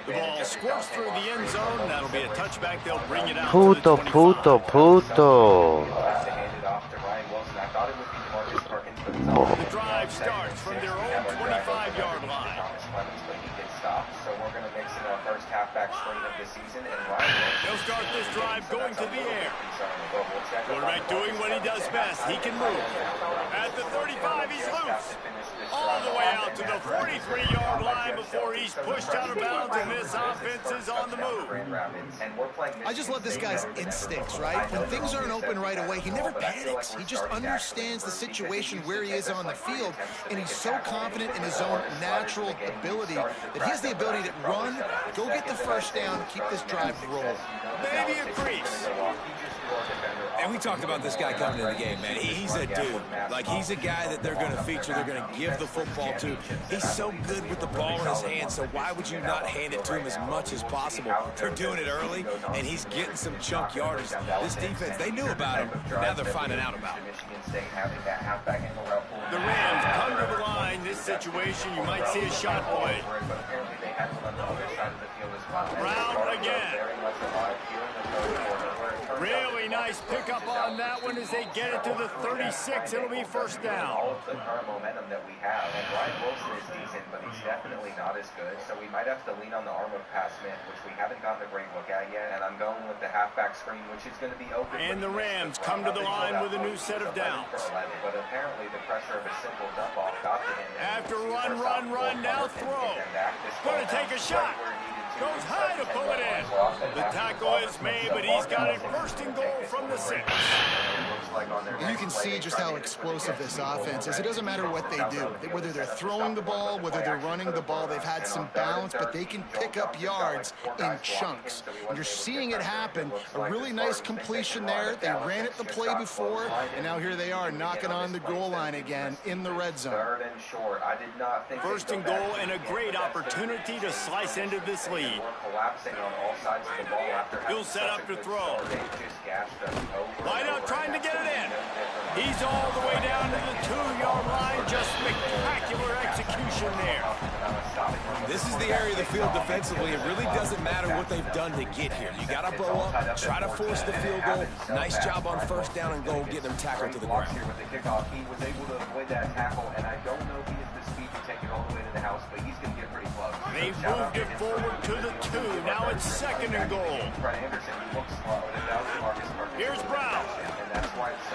The ball squirts through the end zone. That'll be a touchback. They'll bring it out. Puto, puto, puto. The drive starts from their own 25-yard line. So we're going to mix in our first halfback screen of the season, and Ryan He'll start this drive going to the air. Quarterback doing what he does best. He can move. At the 35, he's loose. All the way out to the 43-yard line before he's pushed out of bounds, and this offense is on the move. I just love this guy's instincts, right? When things aren't open right away, he never panics. He just understands the situation where he is on the field, and he's so confident in his own natural ability that he has the ability to run, go get the first down, keep this drive rolling. Maybe a crease. And we talked about this guy coming into the game, man. He's a dude. Like, he's a guy that they're going to feature, they're going to give the football to. He's so good with the ball in his hand, so why would you not hand it to him as much as possible? They're doing it early, and he's getting some chunk yardage. This defense, they knew about him. Now they're finding out about him. The Rams come to the line. This situation, you might see a shot play. Brown again. Really nice pickup on that one as they get it to the 36. It'll be first down. All of the current momentum that we have, and Ryan Wilson is decent, but he's definitely not as good. So we might have to lean on the arm of Pat Smith, which we haven't gotten a great look at yet. And I'm going with the halfback screen, which is going to be open. And the Rams come to the line with a new set of downs. But apparently the pressure of a simple dump off got to him. After run, now throw. Going to take a shot. Goes high to pull it in. The tackle is made, but he's got it first and goal from the 6. You can see just how explosive this offense is. It doesn't matter what they do. Whether they're throwing the ball, whether they're running the ball, they've had some balance, but they can pick up yards in chunks. And you're seeing it happen. A really nice completion there. They ran it the play before, and now here they are knocking on the goal line again in the red zone. First and goal, and a great opportunity to slice into this lead. lead. Collapsing on all sides of the ball after He'll set up to throw. Wideout trying to get it in. He's all the way down to the 2-yard line. Just spectacular execution there. This is the area of the field defensively. It really doesn't matter what they've done to get here. You got to bow up, try to force the field goal. Nice job on first down and goal, getting them tackled to the ground. With the kickoff, he was able to avoid that tackle, and I don't know if he has the speed to take it all the way to the house, but he's going to get pretty close. They moved it forward to the 2. Now it's 2nd and goal. Here's Brown.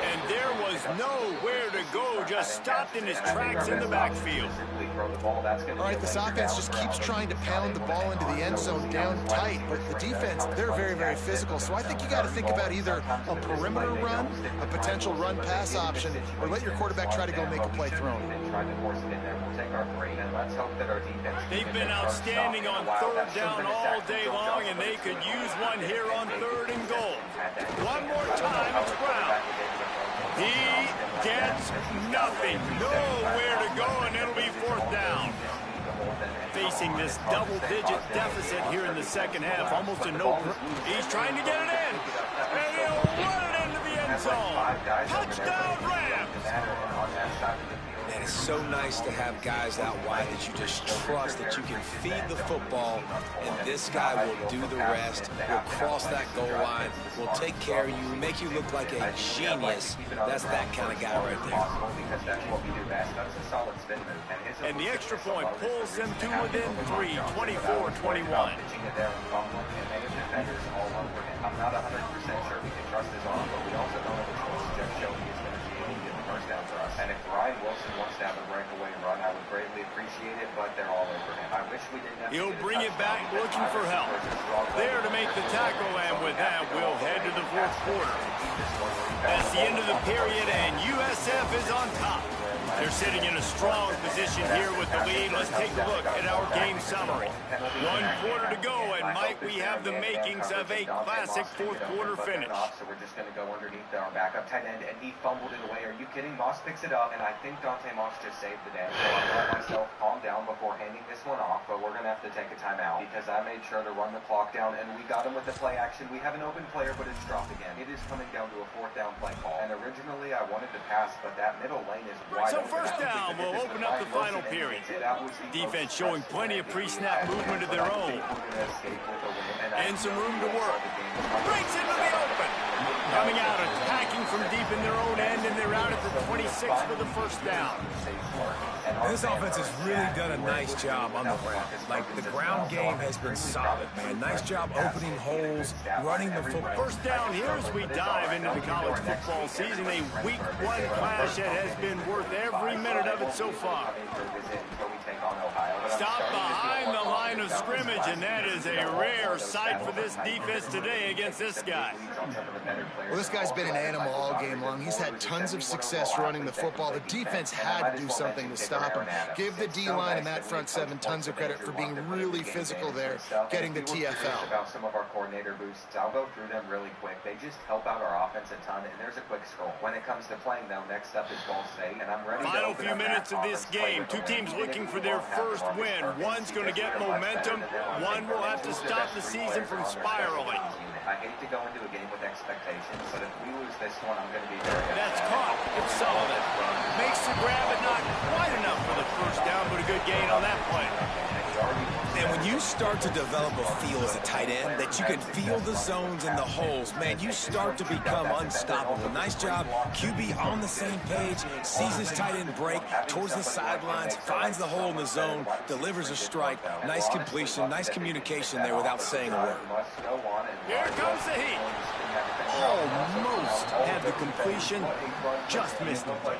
And there was nowhere to go, just stopped in his tracks in the backfield. All right, this offense just keeps trying to pound the ball into the end zone down tight, but the defense, they're very, very physical. So I think you got to think about either a perimeter run, a potential run-pass option, or let your quarterback try to go make a play thrown. They've been outstanding on 3rd down all day long, and they could use one here on 3rd and goal. One more time, it's Brown. He gets nothing. Nowhere to go, and it'll be 4th down. Facing this double-digit deficit here in the second half, almost a no. He's trying to get it in, and he'll run it into the end zone. Touchdown, Rams! Man, it's so nice to have guys out wide that you just trust that you can feed the football, and this guy will do the rest. Will cross that goal line, will take care of you, make you look like a genius. That's that kind of guy right there. And the extra point pulls them to within 3, 24-21. I'm not 100% sure we can trust his arm, but we also know that the tools just show he is going to be able to get the first down for us. And if Ryan Wilson wants to have a breakaway run, I would greatly appreciate it, but they're all over him. I wish we didn't have to. He'll bring it back looking for help. There to make the tackle, and with that, we'll head to the 4th quarter. That's the end of the period, and USF is on top. They're sitting in a strong position here with the lead. Let's take a look at our game summary. 1 quarter to go, and might we have the makings of a classic 4th quarter finish. So we're just going to go underneath our backup tight end, and he fumbled it away. Are you kidding? Moss picks it up, and I think Dante Moss just saved the day. So I let myself calm down before handing this one off, but we're going to have to take a timeout because I made sure to run the clock down, and we got him with the play action. We have an open player, but it's dropped again. It is coming down to a 4th down play call, and originally I wanted to pass, but that middle lane is wide So open. first down will open up the final period. Defense showing plenty of pre-snap movement of their own. And some room to work. Breaks into the open. Coming out, attacking from deep in their own end, and they're out at the 26 for the first down. This offense has really done a nice job on the ground. Like, the ground game has been solid, man. Nice job opening holes, running the football. First down here as we dive into the college football season. A week 1 clash that has been worth every minute of it so far. Stop behind the line of scrimmage, and that is a rare sight for this defense today against this guy. Well, this guy's been an animal all game long. He's had tons of success running the football. The defense had to do something to stop him. Give the D-line and that front 7 tons of credit for being really physical there, getting the TFL. About some of our coordinator boosts, I'll go through them really quick. They just help out our offense a ton, and there's a quick scroll. When it comes to playing, though, next up is Ball State, and I'm ready. Final few minutes of this game. 2 teams looking for their first win. One's going to get momentum. One will have to stop the season from spiraling. I hate to go into a game with expectations, but if we lose this one, I'm going to be very upset. That's caught. It's Sullivan. Makes the grab, but not quite enough for the first down, but a good gain on that play. And when you start to develop a feel as a tight end that you can feel the zones and the holes, man, you start to become unstoppable. Nice job. QB on the same page, sees his tight end break towards the sidelines, finds the hole in the zone, delivers a strike. Nice completion, nice communication there without saying a word. Here comes the heat. Almost had the completion, just missed it.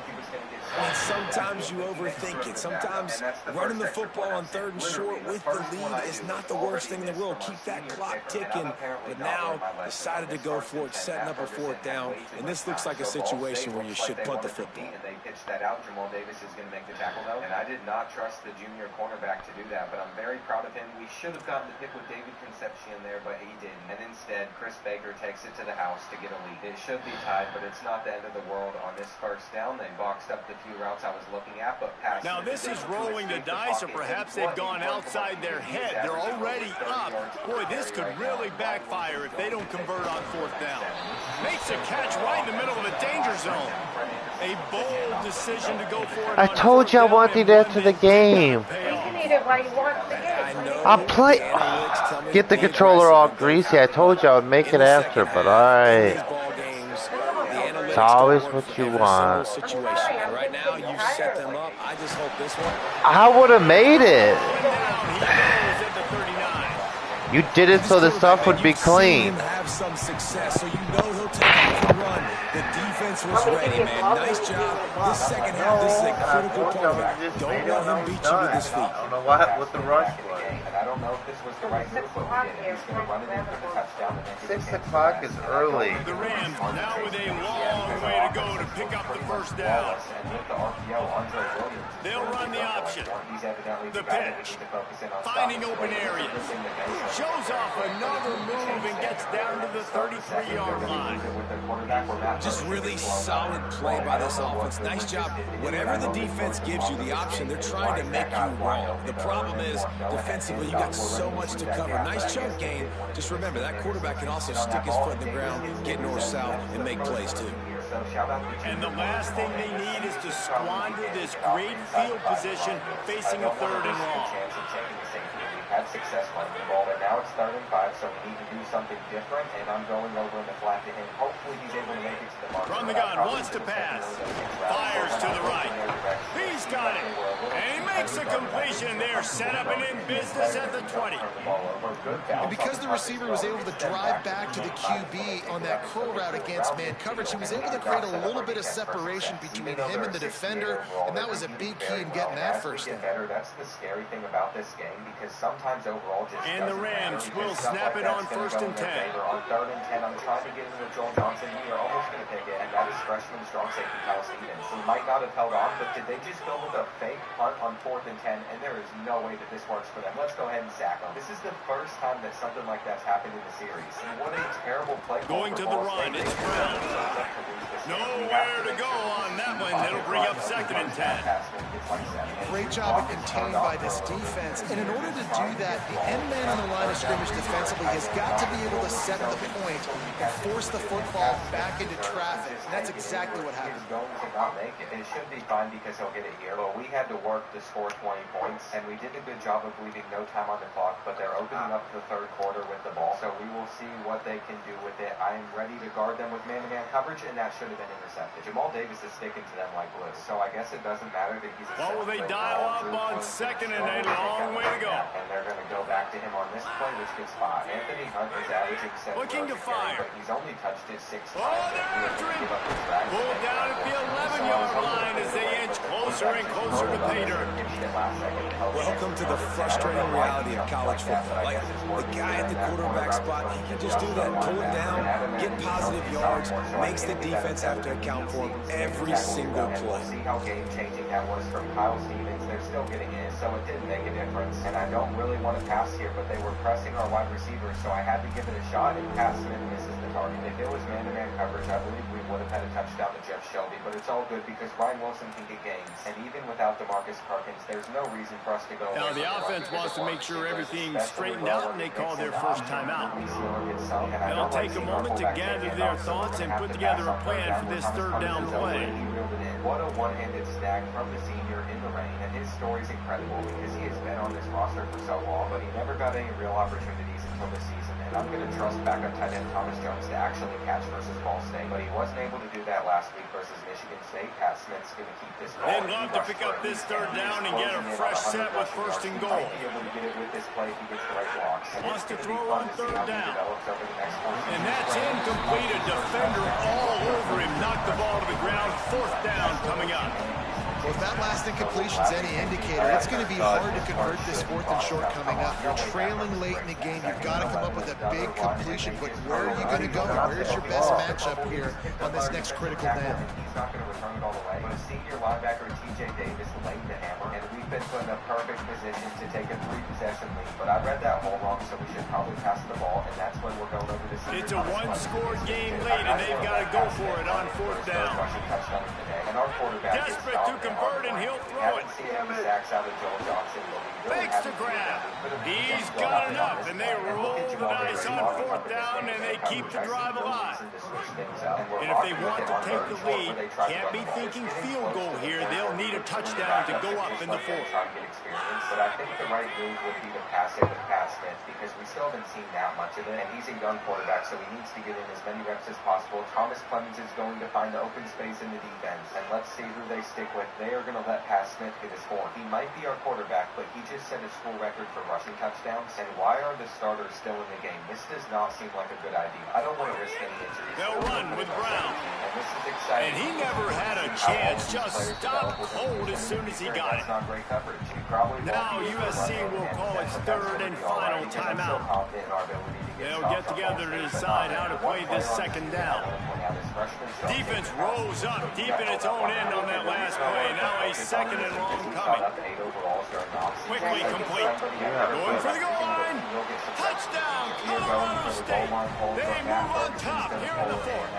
And sometimes you overthink it. Sometimes running the football on 3rd and short with the lead is not the worst thing in the world. Keep that clock ticking. But now decided to go for it, setting up a 4th down. And this looks like a situation where you should punt the football. They pitched that out. Jamal Davis is going to make the tackle though. And I did not trust the junior cornerback to do that, but I'm very proud of him. We should have gotten the pick with David Concepcion there, but he didn't. And instead, Chris Baker takes it to the house. to get a lead. It should be tied, but it's not the end of the world on this first down. They boxed up the few routes I was looking at, but passed. Now this is rolling the dice, or perhaps they've gone outside their head. They're already up. Boy, this could really backfire if they don't convert on fourth down. Makes a catch right in the middle of the danger zone. A bold decision to go for it. I told you I wanted to enter the game. I'm playing. Get the controller all greasy. I told you I would make it after, but alright. It's always what you want. Right now, you set them up. I just hope this one. I would have made it. You did it so the stuff would be clean. Have some success, so you know he'll take off and run. The defense was ready, man. Nice job. This second half, this is a critical part of it. Don't let him beat you with his feet. I don't know what the rush was. And I don't know if this was the right move, but we did. He's going to run it in for the touchdown. 6 o'clock is early. The Rams now with a long way to go to pick up the first down. They'll run the option. The pitch. Finding open areas. Shows off another move and gets down to the 33-yard line. Just really solid play by this offense. Nice job. Whatever the defense gives you the option, they're trying to make you roll. The problem is, defensively, you got so much to cover. Nice chunk gain. Just remember, that quarterback can also stick his foot in the ground, get north-south, and make plays too. And the last thing they need is to squander this great field position facing a third and long. Had success running the ball, but now it's 3rd and 5, so we need to do something different, and I'm going over in the flat to him. Hopefully he's able to make it to the mark. From the gun, wants to pass. Fires to the right. He's got it. And he makes a completion there, set up and in business at the 20. And because the receiver was able to drive back to the QB on that curl route against man coverage, he was able to create a little bit of separation between him and the defender, and that was a big key in getting that first down. That's the scary thing about this game, because sometimes overall just and the Rams will snap it on 1st and 10. On 3rd and 10, I'm trying to get into Joel Johnson. We are almost going to take it, and that is freshman strong safety Kyle Stevens. He might not have held on, but did they just go with a fake punt on 4th and 10? And there is no way that this works for them. Let's go ahead and sack them. This is the first time that something like that's happened in the series. And what a terrible play. Going to the run, it's Brown. Nowhere to go on that one. It'll bring up 2nd and 10. Great job of containing by this defense. And in order to do that, the end man on the line of scrimmage defensively has got to be able to set the point and force the football back into traffic. And that's exactly what happened. It should be fine because he'll get it here. But we had to work to score 20 points, and we did a good job of leaving no time on the clock, but they're opening up the 3rd quarter with the ball. So we will see what they can do with it. I am ready to guard them with man-to-man coverage, and that should have been intercepted. Jamal Davis is sticking to them like glue, so I guess it doesn't matter that he's a well, will they dial up on 2nd and a long way to go? And they're going to go back to him on this play, which gets 5. Anthony Hunt is averaging 7 looking to fire, but he's only touched it 6 times. Pulled down at the 11-yard line as they inch closer and closer to pay dirt. Welcome to the frustrating reality of college football. Like, the guy at the quarterback spot, he can just do that. Pull it down, get positive yards, makes the defense have to account for him every single play. See how game-changing that was from Kyle Stevens. They're still getting in, so it didn't make a difference. And I don't really want to pass here, but they were pressing our wide receivers, so I had to give it a shot, and Pat Smith misses the target. If it was man-to-man coverage, I believe we would have had a touchdown to Jeff Shelby, but it's all good because Ryan Wilson can get gains. And even without DeMarcus Perkins, there's no reason for us to go. Now the offense wants to make sure everything's straightened out, and they call their first timeout. They'll take a moment to gather their thoughts and put together a plan for this 3rd down play. What a one-handed snag from the senior in the rain, and his story's incredible because he has been on this roster for so long, but he never got any real opportunities until this season. And I'm going to trust backup tight end Thomas Jones to actually catch versus Ball State, but he wasn't able to do that last week versus Michigan State. Pat Smith's going to keep this ball. They'd love to pick up this 3rd down and get a fresh set with 1st and goal. Wants to throw on 3rd down. And that's incomplete. A defender all over him. Knocked the ball to the ground. 4th down coming up. Well, if that last incompletion's any indicator, it's going to be hard to convert this 4th and short coming up. You're trailing late in the game. You've got to come up with a big completion, but where are you going to go? Where's your best matchup here on this next critical down? He's not going to return it all the way, but senior linebacker TJ Davis laid the hammer, and we've been put in a perfect position to take a 3-possession lead. But I read that hole wrong, so we should probably pass the ball, and that's when we're going over to senior. It's a one-score game late, and they've got to go for it on 4th down. And our quarterback desperate to convert, and he'll throw it. Fakes to grab. He's got enough, and they roll the dice on 4th down, and they keep the drive alive. And if they want to take the lead, can't be thinking field goal here. They'll need a touchdown to go up in the 4th. But I think the right move would be to pass it with Smith, because we still haven't seen that much of it, and he's a young quarterback, so he needs to get in as many reps as possible. Thomas Clemens is going to find the open space in the defense, and let's see who they stick with. They are going to let Smith get his horn. He might be our quarterback, but he just set a school record for rushing touchdowns, and why are the starters still in the game? This does not seem like a good idea. I don't want to risk any injuries. They'll run with Brown. And this is exciting. And he never had a chance, just stopped cold as soon as he got it. Not great coverage. Now USC will call its 3rd and final timeout. They'll get together to decide how to play this 2nd down. Defense rolls up deep in its own end on that last play. Now a 2nd and long coming. Quickly complete. Going for the goal line. Touchdown, Colorado State. They move on top here in the 4th.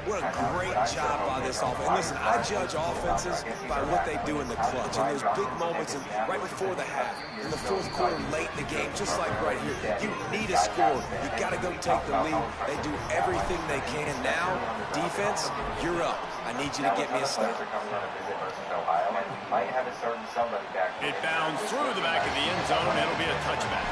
What a great job by this offense. And listen, I judge offenses by what they do in the clutch. And those big moments right before the half, in the 4th quarter, late in the game, just like right here. You need a score. You got to go take the lead. They do everything they can. Now, defense, you're up. I need you to get me a stop. It bounds through the back of the end zone. It'll be a touchback.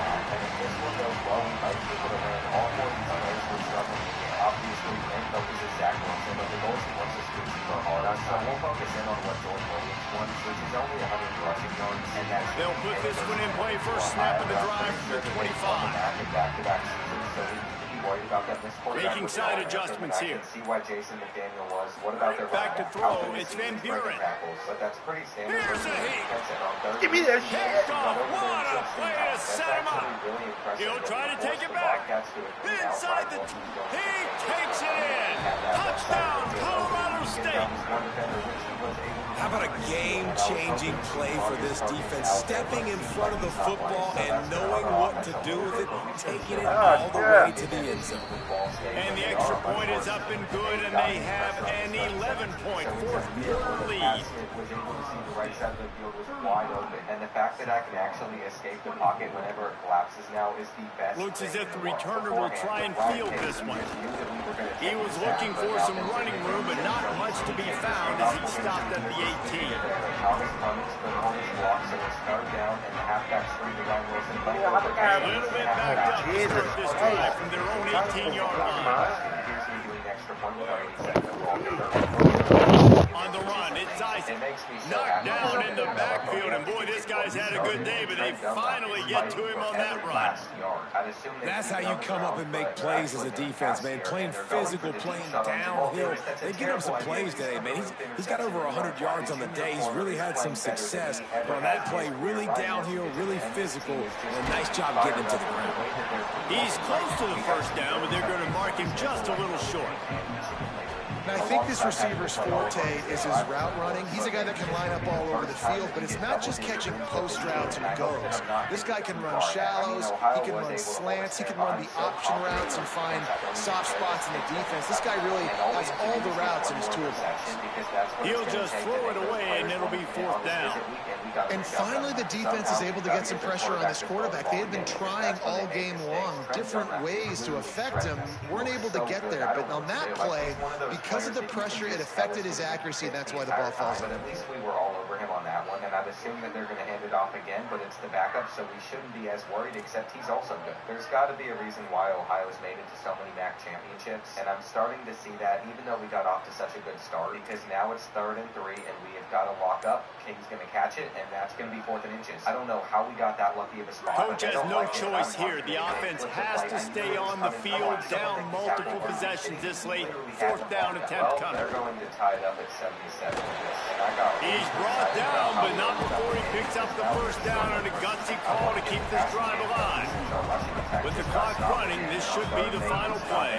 Obviously, main focus is Zach Wilson, but the goals he wants to scoop super hard on. So we'll focus in on what George Williams wants, which is only 100 rushing yards, and that's... They'll put this one in play first snap of the drive for 25. Back-to-back seasons, so we need to be worried about that. Making side adjustments here. See why Jason McDaniel was. What about their back to throw? It's Van Buren. But that's pretty standard. Here's a heat. Give me that shit. What a play to set him up. He'll try to take it back. Inside the... He takes it in. Touchdown, Colorado State. How about a game-changing play for this defense? Stepping in front of the football and knowing what to do with it, taking it all the way to the end zone. And the extra point is up and good, and they have an 11-point 4th quarter lead. Right side of the field was wide open, and the fact that I can actually escape the pocket whenever it collapses now is the best. Looks as if the returner will try and field this one. He was looking for some running room, but not much to be found as he stopped at the 18. Thomas Clemens for the longest walk, so it's third down, and the halfback screen to Ryan Wilson. A little bit backed up to start this drive from their own 18-yard line. On the run, it's Isaac. Knocked down in the backfield, and boy, this guy's had a good day, but they finally get to him on that run. That's how you come up and make plays as a defense, man. Playing physical, playing downhill. They get him some plays today, man. He's got over 100 yards on the day. He's really had some success. But on that play, really downhill, really physical, and a nice job getting him to the ground. He's close to the first down, but they're going to mark him just a little short. Now, I think this receiver's forte is his route running. He's a guy that can line up all over the field, but it's not just catching post routes and goes. This guy can run shallows, he can run slants, he can run the option routes and find soft spots in the defense. This guy really has all the routes in his toolbox. He'll just throw it away, and it'll be 4th down. And finally, the defense is able to get some pressure on this quarterback. They had been trying all game long different ways to affect him, weren't able to get there. But on that play, because of the pressure, it affected his accuracy, and that's why the ball falls on him. At least we were all over him on that one, and I'd assume that they're going to hand it off again, but it's the backup, so we shouldn't be as worried, except he's also good. There's got to be a reason why Ohio's made it to so many MAC championships, and I'm starting to see that even though we got off to such a good start, because now it's 3rd and 3, and we have got to lock up. King's going to catch it, and that's going to be 4th and inches. I don't know how we got that lucky of a spot. Coach has no choice here. The offense has to stay on the field, down multiple possessions this late. 4th down attempt coming. They're going to tie it up at 77. He's brought down, but not before he picks up the first down on a gutsy call to keep this drive alive. With the clock running, this should be the final play.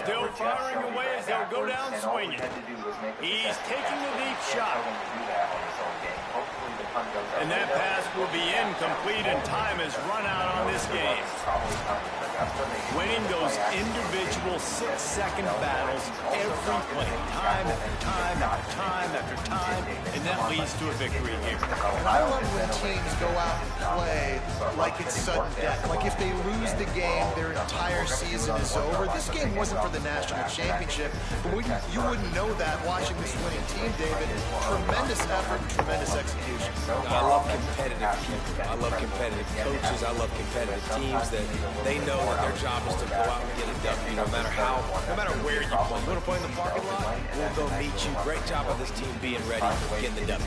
Still firing away as they'll go down swinging. He's taking a deep shot. And that pass will be incomplete, and time has run out on this game. Winning those individual 6-second battles every play, time after time after time after time, and that leads to a victory here. And I love when teams go out and play like it's sudden death. Like if they lose the game, their entire season is over. This game wasn't for the national championship, but you wouldn't know that watching this winning team, David. Tremendous effort and tremendous execution. I love competitive people. I love competitive coaches. I love competitive teams that they know that their job is to go out and get a W no matter where you play. You want to play in the parking lot? We'll go meet you. Great job of this team being ready for getting the W.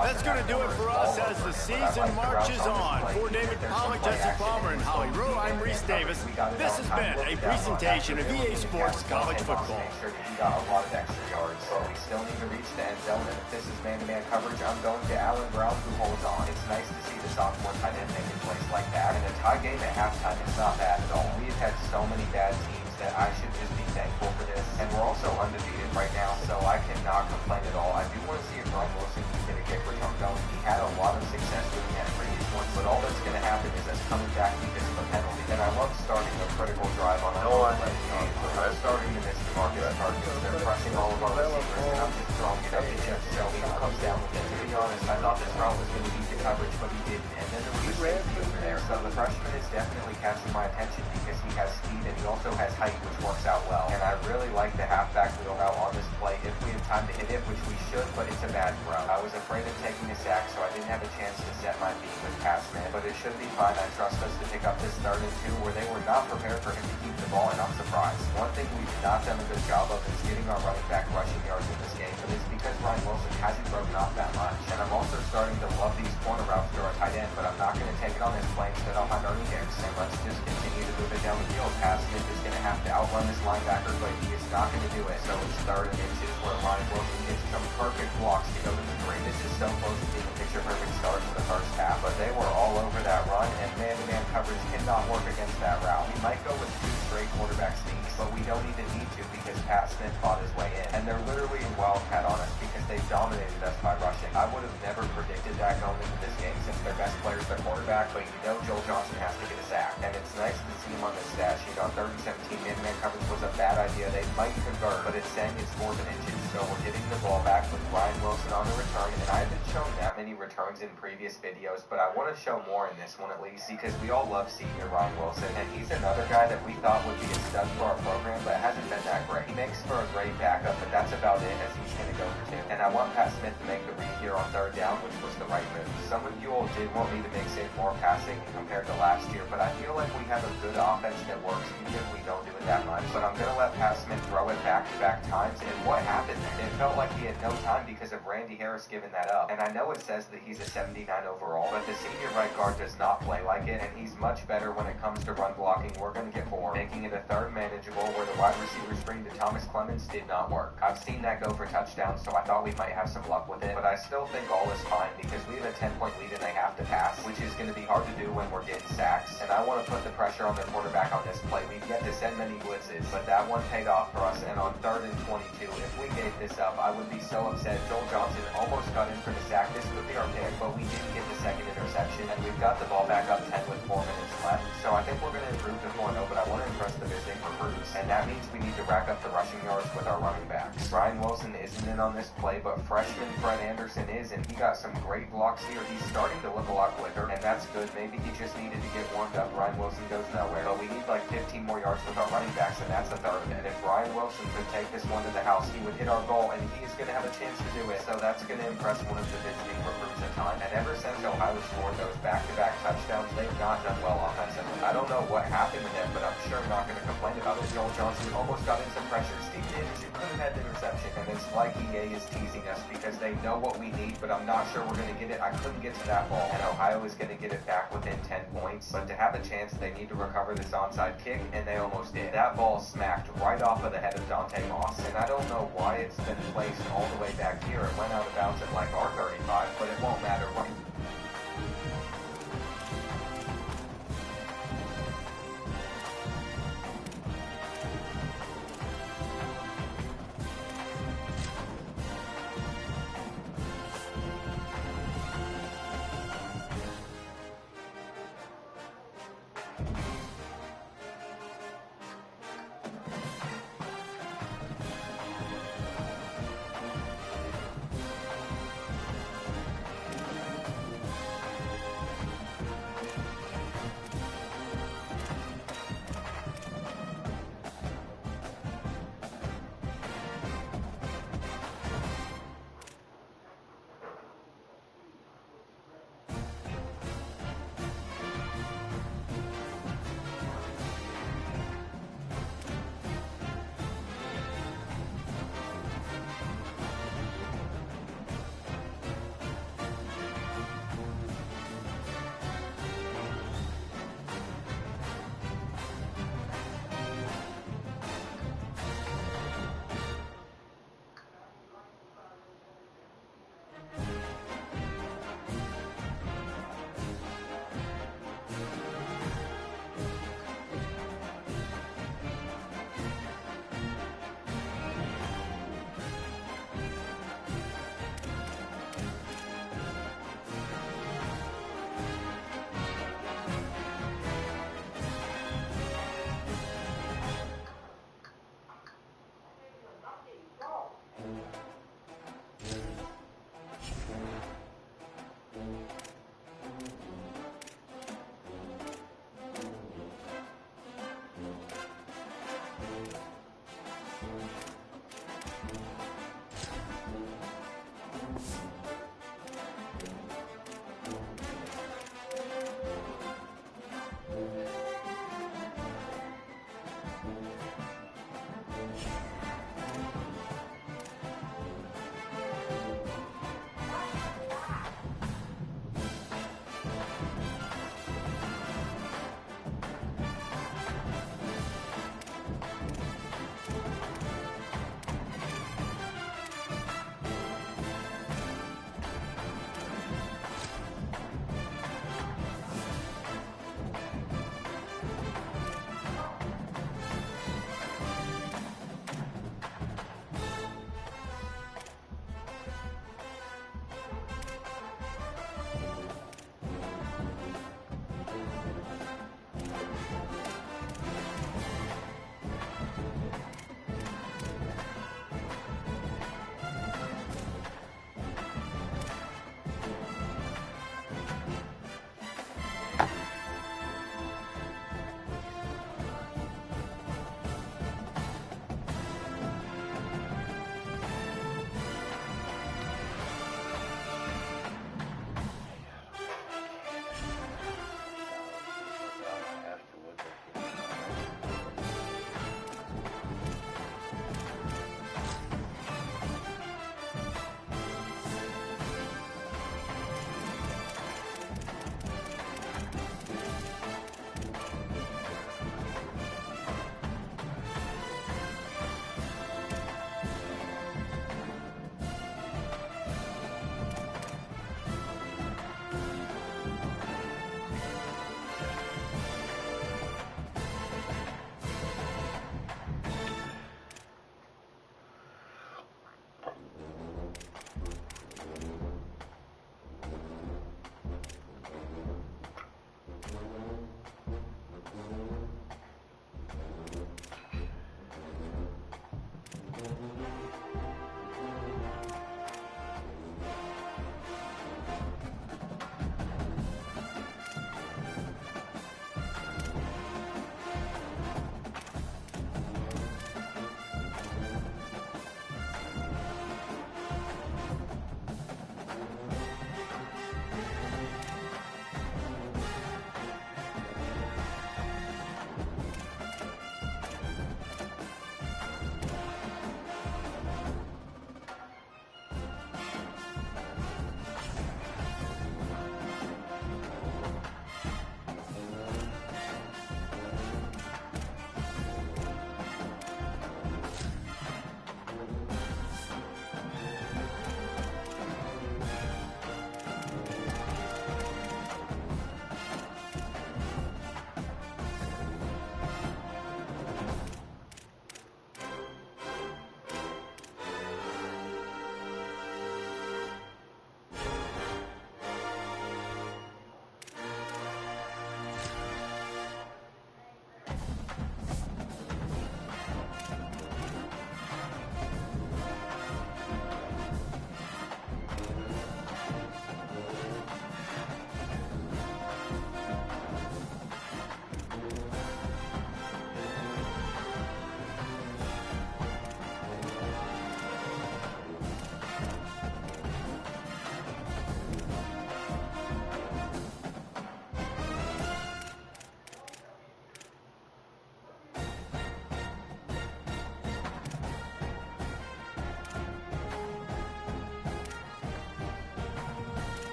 That's going to do it for us as the season marches on. For David Pollack, Jesse Palmer, and Holly Rowe, I'm Reese Davis. This has been a presentation of EA Sports College Football. We got a lot of extra yards, but we still need to reach the end zone, and if this is man-to-man coverage, I'm going to Allen Brown, who holds on. It's nice to see the sophomore tight end making plays like that, and a tie game at halftime is not bad at all. We've had so many bad teams that I should just be thankful for this, and we're also undefeated right now, so I cannot complain at all. I do want to see if Ryan Wilson can get a kick return going. He had a lot of success doing that previous one, but all that's going to happen is us coming back because of a penalty, and I love starting a critical drive on a late game. I'm starting to miss the Marcus targets. They're pressing all of our receivers, and I'm just throwing it up to Jeff Shelby, who comes down with it. To be honest, I thought this route was going to beat the coverage, but he didn't, and then there was a safety over there. So the freshman is definitely catching my attention because he has speed and he also has height, which works out well. And I really like the halfback wheel route on this play if we have time to hit it, which we should, but it's a bad throw. I was afraid of taking a sack, so I didn't have a chance to set my feet with pass man, but it should be fine. I trust us to pick up this 3rd and 2 where they were not prepared for him to keep the ball, and I'm surprised. One thing we've not done a good job of is getting our running back rushing yards in this game, but it's because Ryan Wilson hasn't broken off that much. And I'm also starting to love these corner routes to our tight end, but I'm not going to take it on this play. Instead, I'll have Ernie Hicks, and let's just continue to move it down the field. Pass Smith is going to have to outrun this linebacker, but he is not going to do it. So it's 3rd and inches where Ryan Wilson gets some perfect blocks to go to the 3. This is so close to being a picture-perfect start for the first half, but they were all over that run, and man-to-man coverage cannot work against that route. We might go with 2 straight quarterback sneaks, but we don't even need to because Pat Smith fought his way in. And they're literally in wildcat on us because they dominated us by rushing. I would have never predicted that going into this game since their best player is their quarterback, but you know Joel Johnson has to get a sack. And it's nice to see him on this stat sheet on 30-17. Man-to-man coverage was a bad idea. They might convert, but it's saying it's 4th and inches. So we're getting the ball back with Ryan Wilson on the return, and I haven't shown that many returns in previous videos, but I want to show more in this one at least because we all love senior Ryan Wilson, and he's another guy that we thought would be a stud for our program, but hasn't been that great. He makes for a great backup, but that's about it as he's going to go for 2. And I want Pat Smith to make the read here on 3rd down, which was the right move. Some of you all did want me to mix in more passing compared to last year, but I feel like we have a good offense that works even if we don't do it that much. But I'm going to let Pat Smith throw it back-to-back times, and what happened? It felt like he had no time because of Randy Harris giving that up. And I know it says that he's a 79 overall, but the senior right guard does not play like it, and he's much better when it comes to run blocking. We're going to get 4, making it a 3rd manageable where the wide receiver screen to Thomas Clemens did not work. I've seen that go for touchdowns, so I thought we might have some luck with it, but I still think all is fine because we have a 10-point lead and they have to pass, which is going to be hard to do when we're getting sacks. And I want to put the pressure on their quarterback on this play. We've yet to send many blitzes, but that one paid off for us. And on 3rd and 22, if we gave this up, I would be so upset. Joel Johnson almost got in for the sack. This would be our pick, but we didn't get the 2nd interception, and we've got the ball back up 10 with 4 minutes left. So I think we're going to improve to 4-0, but I want to impress the visiting recruits. yards. And that means we need to rack up the rushing yards with our running backs. Brian Wilson isn't in on this play, but freshman Fred Anderson is, and he got some great blocks here. He's starting to look a lot quicker, and that's good. Maybe he just needed to get warmed up. Brian Wilson goes nowhere. But we need like 15 more yards with our running backs, and that's a third of it. And if Brian Wilson could take this one to the house, he would hit our goal, and he is going to have a chance to do it. So that's going to impress one of the visiting recruits a ton. And ever since Ohio scored those back-to-back touchdowns, they've not done well offensively. I don't know what happened to them, but I'm sure not going to complain about it. Joel Johnson almost got in some pressure. Steve Anderson could have had the interception, and it's like EA is teasing us because they know what we need, but I'm not sure we're going to get it. I couldn't get to that ball, and Ohio is going to get it back within 10 points. But to have a chance, they need to recover this onside kick, and they almost did. That ball smacked right off of the head of Dante Moss, and I don't know why it's been placed all the way back here. It went out of bounds at like R35, but it won't matter.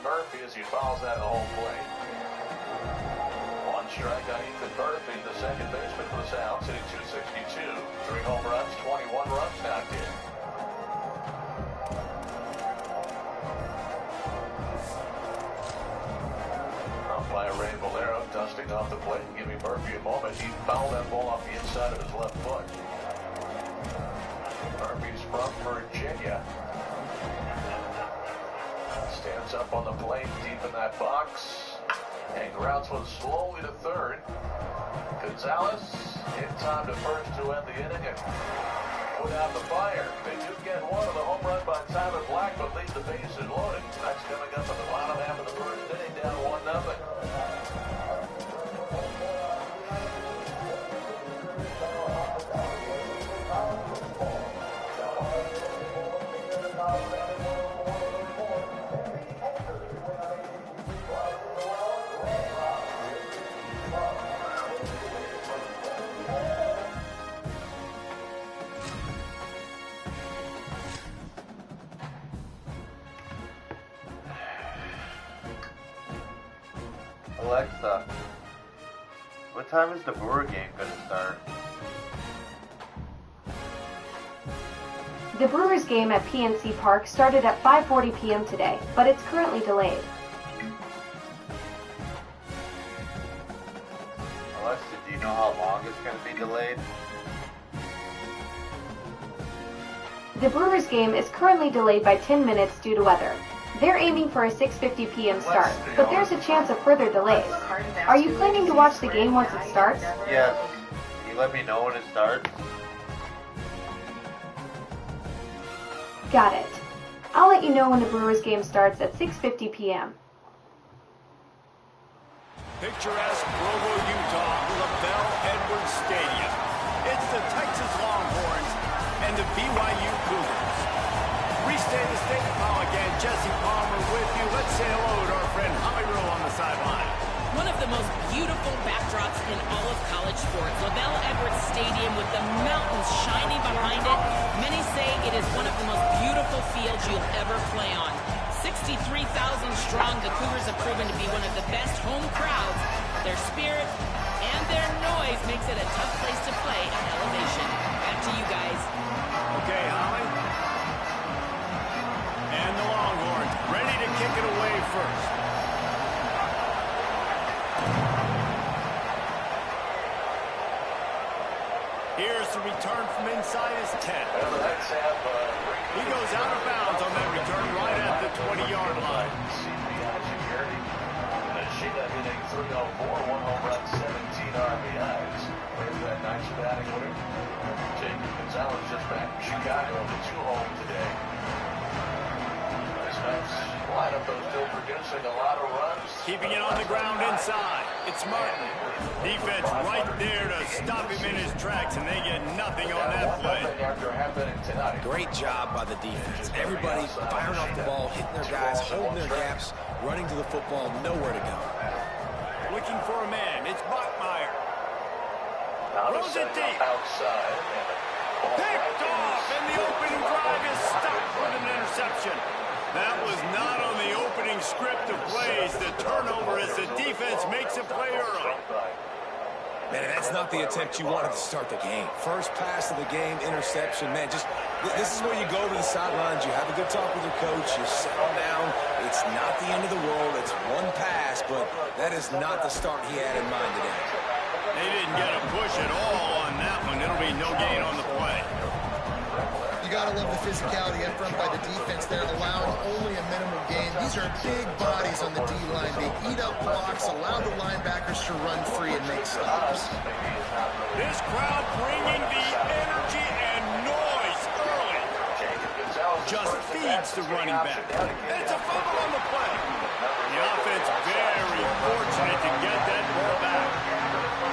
Murphy as he fouls that home plate. One strike on Ethan Murphy, the second baseman for the Sounds, hitting .262. 3 home runs, 21 runs knocked in. Umpire Ray Valero dusting off the plate and giving Murphy a moment. He fouled that ball off the inside of his left foot. Murphy's from Virginia. Stands up on the plate, deep in that box, and grounds one slowly to third. Gonzalez in time to first to end the inning and put out the fire. They do get one of the home run by Tyler Black, but leave the bases loaded. That's coming up in the bottom half of the first inning, down 1-0. Alexa, what time is the Brewer game going to start? The Brewers game at PNC Park started at 5:40 p.m. today, but it's currently delayed. Alexa, do you know how long it's going to be delayed? The Brewers game is currently delayed by 10 minutes due to weather. They're aiming for a 6:50 p.m. start, but there's a chance of further delays. Are you planning to watch the game once it starts? Yes. Can you let me know when it starts? Got it. I'll let you know when the Brewers game starts at 6:50 p.m. Picturesque Provo, Utah, LaBelle Edwards Stadium. It's the Texas Longhorns and the BYU Cougars. Restate the state of Pollock and Jesse Palmer with you. Let's say hello to our friend Holly Rowe on the sideline. One of the most beautiful backdrops in all of college sports. LaBelle Edwards Stadium with the mountains shining behind it. Many say it is one of the most beautiful fields you'll ever play on. 63,000 strong, the Cougars have proven to be one of the best home crowds. Their spirit and their noise makes it a tough place to play at elevation. Back to you guys. Okay, Holly. And the Longhorns ready to kick it away first. Here's the return from inside his 10. He goes out of bounds on that return right at the 20-yard line. Sheeta hitting .304, 1 home run, 17 RBIs. There's that nice batting order. Jacob Gonzalez just back from Chicago with 2 home today. This nice lineup, though, still producing a lot of runs. Keeping it on the ground inside. It's Martin. Defense right there to stop him in his tracks, and they get nothing on that play. Great job by the defense. Everybody firing off the ball, hitting their guys, holding their gaps, running to the football, nowhere to go. Looking for a man. It's Bachmeier. Throws it deep. Outside. Picked off, and the opening drive is stopped with an interception. That was not on the opening script of plays. The turnover as the defense makes a play early. Man, that's not the attempt you wanted to start the game. First pass of the game, interception. Man, just this is where you go to the sidelines. You have a good talk with your coach. You settle down. It's not the end of the world. It's one pass, but that is not the start he had in mind today. They didn't get a push at all on that one. It'll be no gain on the play. You got to love the physicality up front by the defense there, allowing only a minimal gain. These are big bodies on the D-line. They eat up blocks, allow the linebackers to run free and make stops. This crowd bringing the energy and noise early. Just feeds the running back. It's a fumble on the play. The offense very fortunate to get that ball back.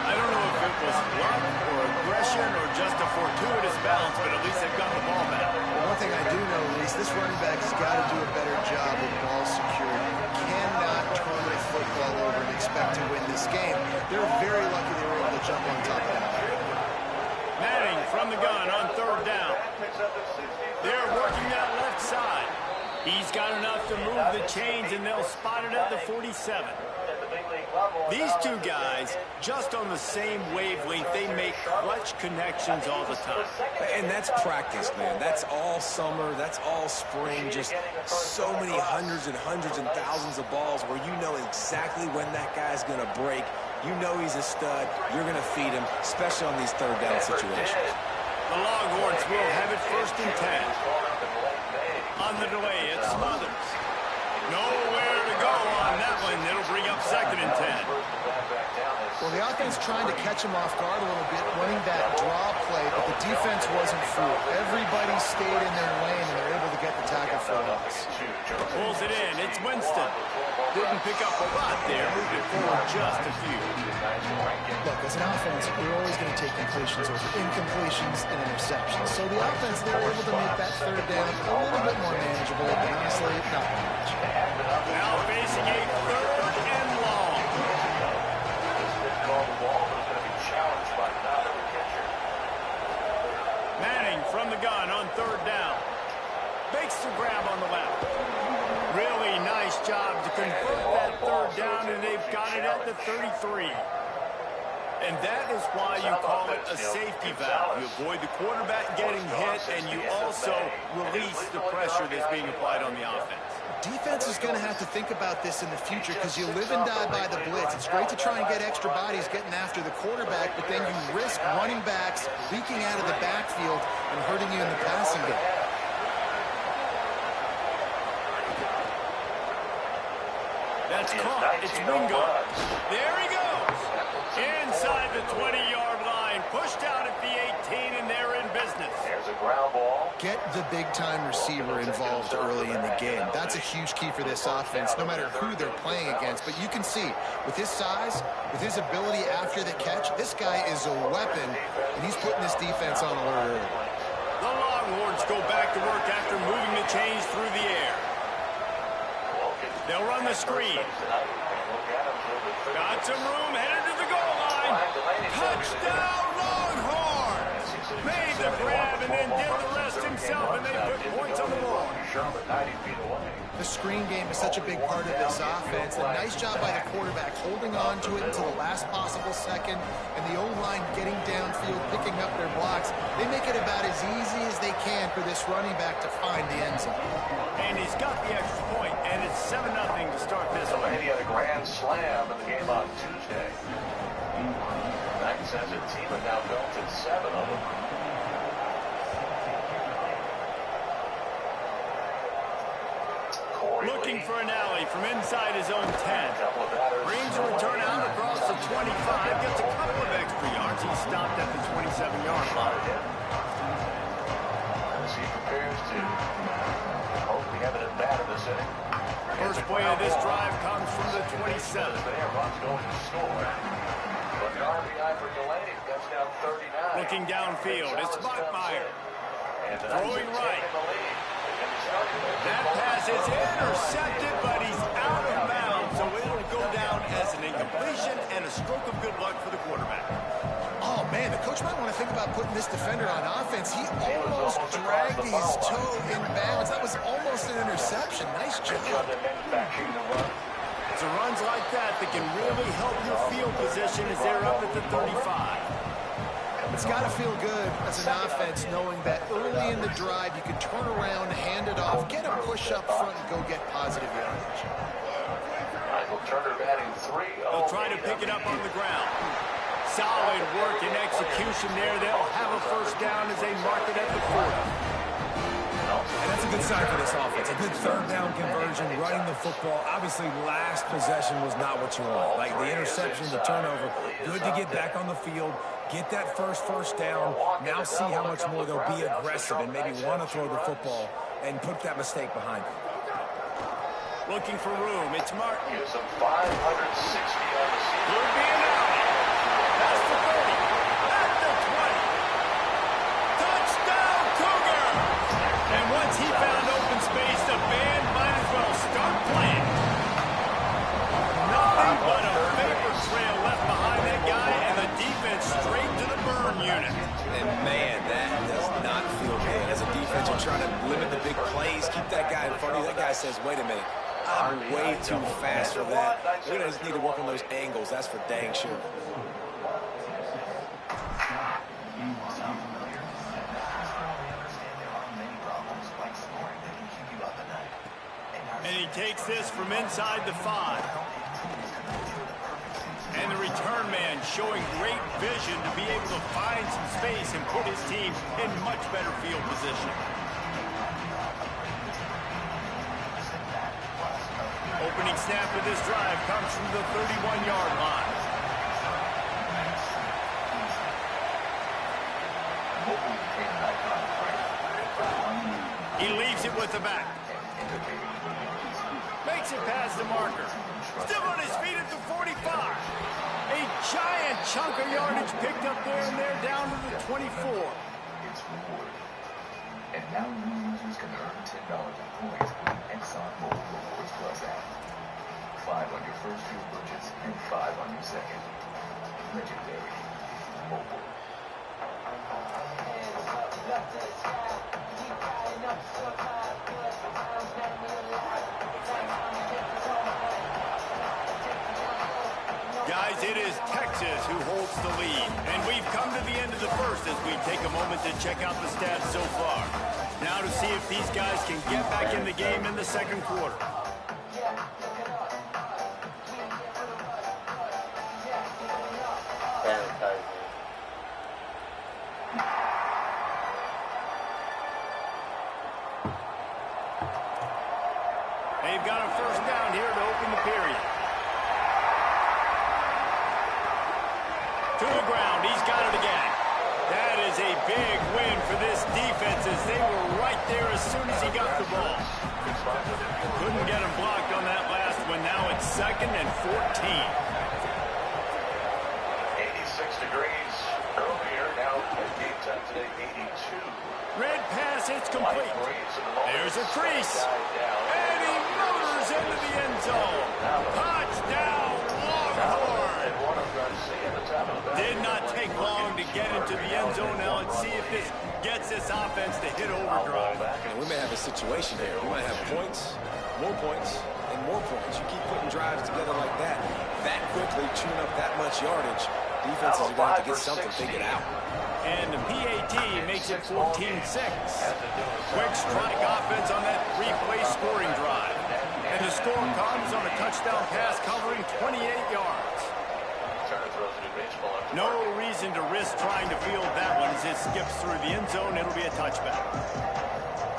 I don't know if it was luck or aggression or just a fortuitous bounce, but at least they've got the ball back. Well, one thing I do know, at least, this running back has got to do a better job with ball security. Cannot turn the football over and expect to win this game. They're very lucky they were able to jump on top of that. Manning from the gun on 3rd down. They're working that left side. He's got enough to move the chains, and they'll spot it at the 47. These two guys, just on the same wavelength, they make clutch connections all the time. And that's practice, man. That's all summer. That's all spring. Just so many hundreds and thousands of balls where you know exactly when that guy's going to break. You know he's a stud. You're going to feed him, especially on these third down situations. The Longhorns will have it 1st and 10. On the delay, it's Smothers. Nowhere to go on that one. It'll bring up 2nd and 10. Well, the offense trying to catch him off guard a little bit, running that draw play, but the defense wasn't fooled. Everybody stayed in their lane, and they're able to get the tackle for a loss. Pulls it in. It's Winston. Didn't pick up a lot there. Moved it forward just a few. Look, as an offense, we're always going to take completions over incompletions and interceptions. So the offense, they were able to make that 3rd down a little bit more manageable, but honestly, not much. Now facing a 3rd and long. Manning from the gun on 3rd down. Makes the grab on the left. Really nice job to convert that 3rd down, and they've got it at the 33. And that is why you call it a safety valve. You avoid the quarterback getting hit, and you also release the pressure that's being applied on the offense. Defense is going to have to think about this in the future because you live and die by the blitz. It's great to try and get extra bodies getting after the quarterback, but then you risk running backs leaking out of the backfield and hurting you in the passing game. That's caught. It's Wingo. There he goes. Inside the 20-yard line. Pushed out at the 18, and they're in business. There's a ground ball. Get the big-time receiver involved early in the game. That's a huge key for this offense, no matter who they're playing against. But you can see, with his size, with his ability after the catch, this guy is a weapon, and he's putting this defense on alert early. The Longhorns go back to work after moving the chains through the air. They'll run the screen. Got some room, headed to the goal line. Touchdown, Longhorns! Made the grab and then did the rest himself, and they put points on the board. The screen game is such a big part of this offense. A nice job by the quarterback holding on to it until the last possible second, and the O-line getting downfield, picking up their blocks. They make it about as easy as they can for this running back to find the end zone. And he's got the extra point, and it's 7-0 to start this one. He had a grand slam in the game on Tuesday. Knight says the team has now built in 7 of them. Looking for an alley from inside his own 10. Brings a return out across the 25. Gets a couple of extra yards. He stopped at the 27-yard line. As he prepares to hopefully have it at bat in this inning. First play of this drive comes from the 27. Looking downfield, it's Bachmeier. Throwing right. That pass is intercepted, but he's out of bounds, so it'll go down as an incompletion and a stroke of good luck for the quarterback. Oh, man, the coach might want to think about putting this defender on offense. He almost dragged his toe in bounds. That was almost an interception. Nice job. It's runs like that that can really help your field position as they're up at the 35. It's got to feel good as an offense knowing that early in the drive you can turn around, hand it off, get a push up front, and go get positive yardage. Michael Turner batting 3. They'll try to pick it up on the ground. Solid work and execution there. They'll have a first down as they mark it at the 40. And that's a good sign for this offense. A good 3rd down conversion, running the football. Obviously, last possession was not what you want. Like the interception, the turnover. Good to get back on the field, get that first down. Now see how much more they'll be aggressive and maybe want to throw the football and put that mistake behind them. Looking for room. It's Martin. Gives him 560 on the season. Could be an alley. That's the 30. At the 20. Touchdown, Cougar! And once he found open space, the band might as well start playing. Nothing but a paper trail left behind that guy, and the defense straight to the burn unit. And, man, that does not feel good. As a defense, you're trying to limit the big plays, keep that guy in front of you. That way too fast for that. They're going to need to work on those angles. That's for dang sure. And he takes this from inside the 5. And the return man showing great vision to be able to find some space and put his team in much better field position. Opening snap of this drive comes from the 31-yard line. He leaves it with the back. Makes it past the marker. Still on his feet at the 45. A giant chunk of yardage picked up there, and they're down to the 24. It's reward. And now new users can earn $10 in points with Exxon Mobil Rewards Plus app. 5 on your first fuel purchase and 5 on your second. Legendary. Mobil. Guys, it is Texas who holds the lead. And we've come to the end of the first as we take a moment to check out the stats so far. Now to see if these guys can get back in the game in the second quarter. They've got a first down here to open the period. To the ground, he's got it again. That is a big win for this defense as they were right there as soon as he got the ball. Couldn't get him blocked on that last one. Now it's 2nd and 14. 86 degrees earlier, now at game time today, 82. Red pass, it's complete. There's a crease. And he motors into the end zone. Touchdown, Longhorn. Did not take long to get into the end zone. Now let's see if this gets this offense to hit overdrive. And we may have a situation here. We might have points, and more points. You keep putting drives together like that quickly, chewing up that much yardage. Defenses are going to have to get something figured out. And the PAT makes it 14-6. Quick strike offense on that 3-play scoring drive. And the score comes on a touchdown pass covering 28 yards. No reason to risk trying to field that one as it skips through the end zone. It'll be a touchback.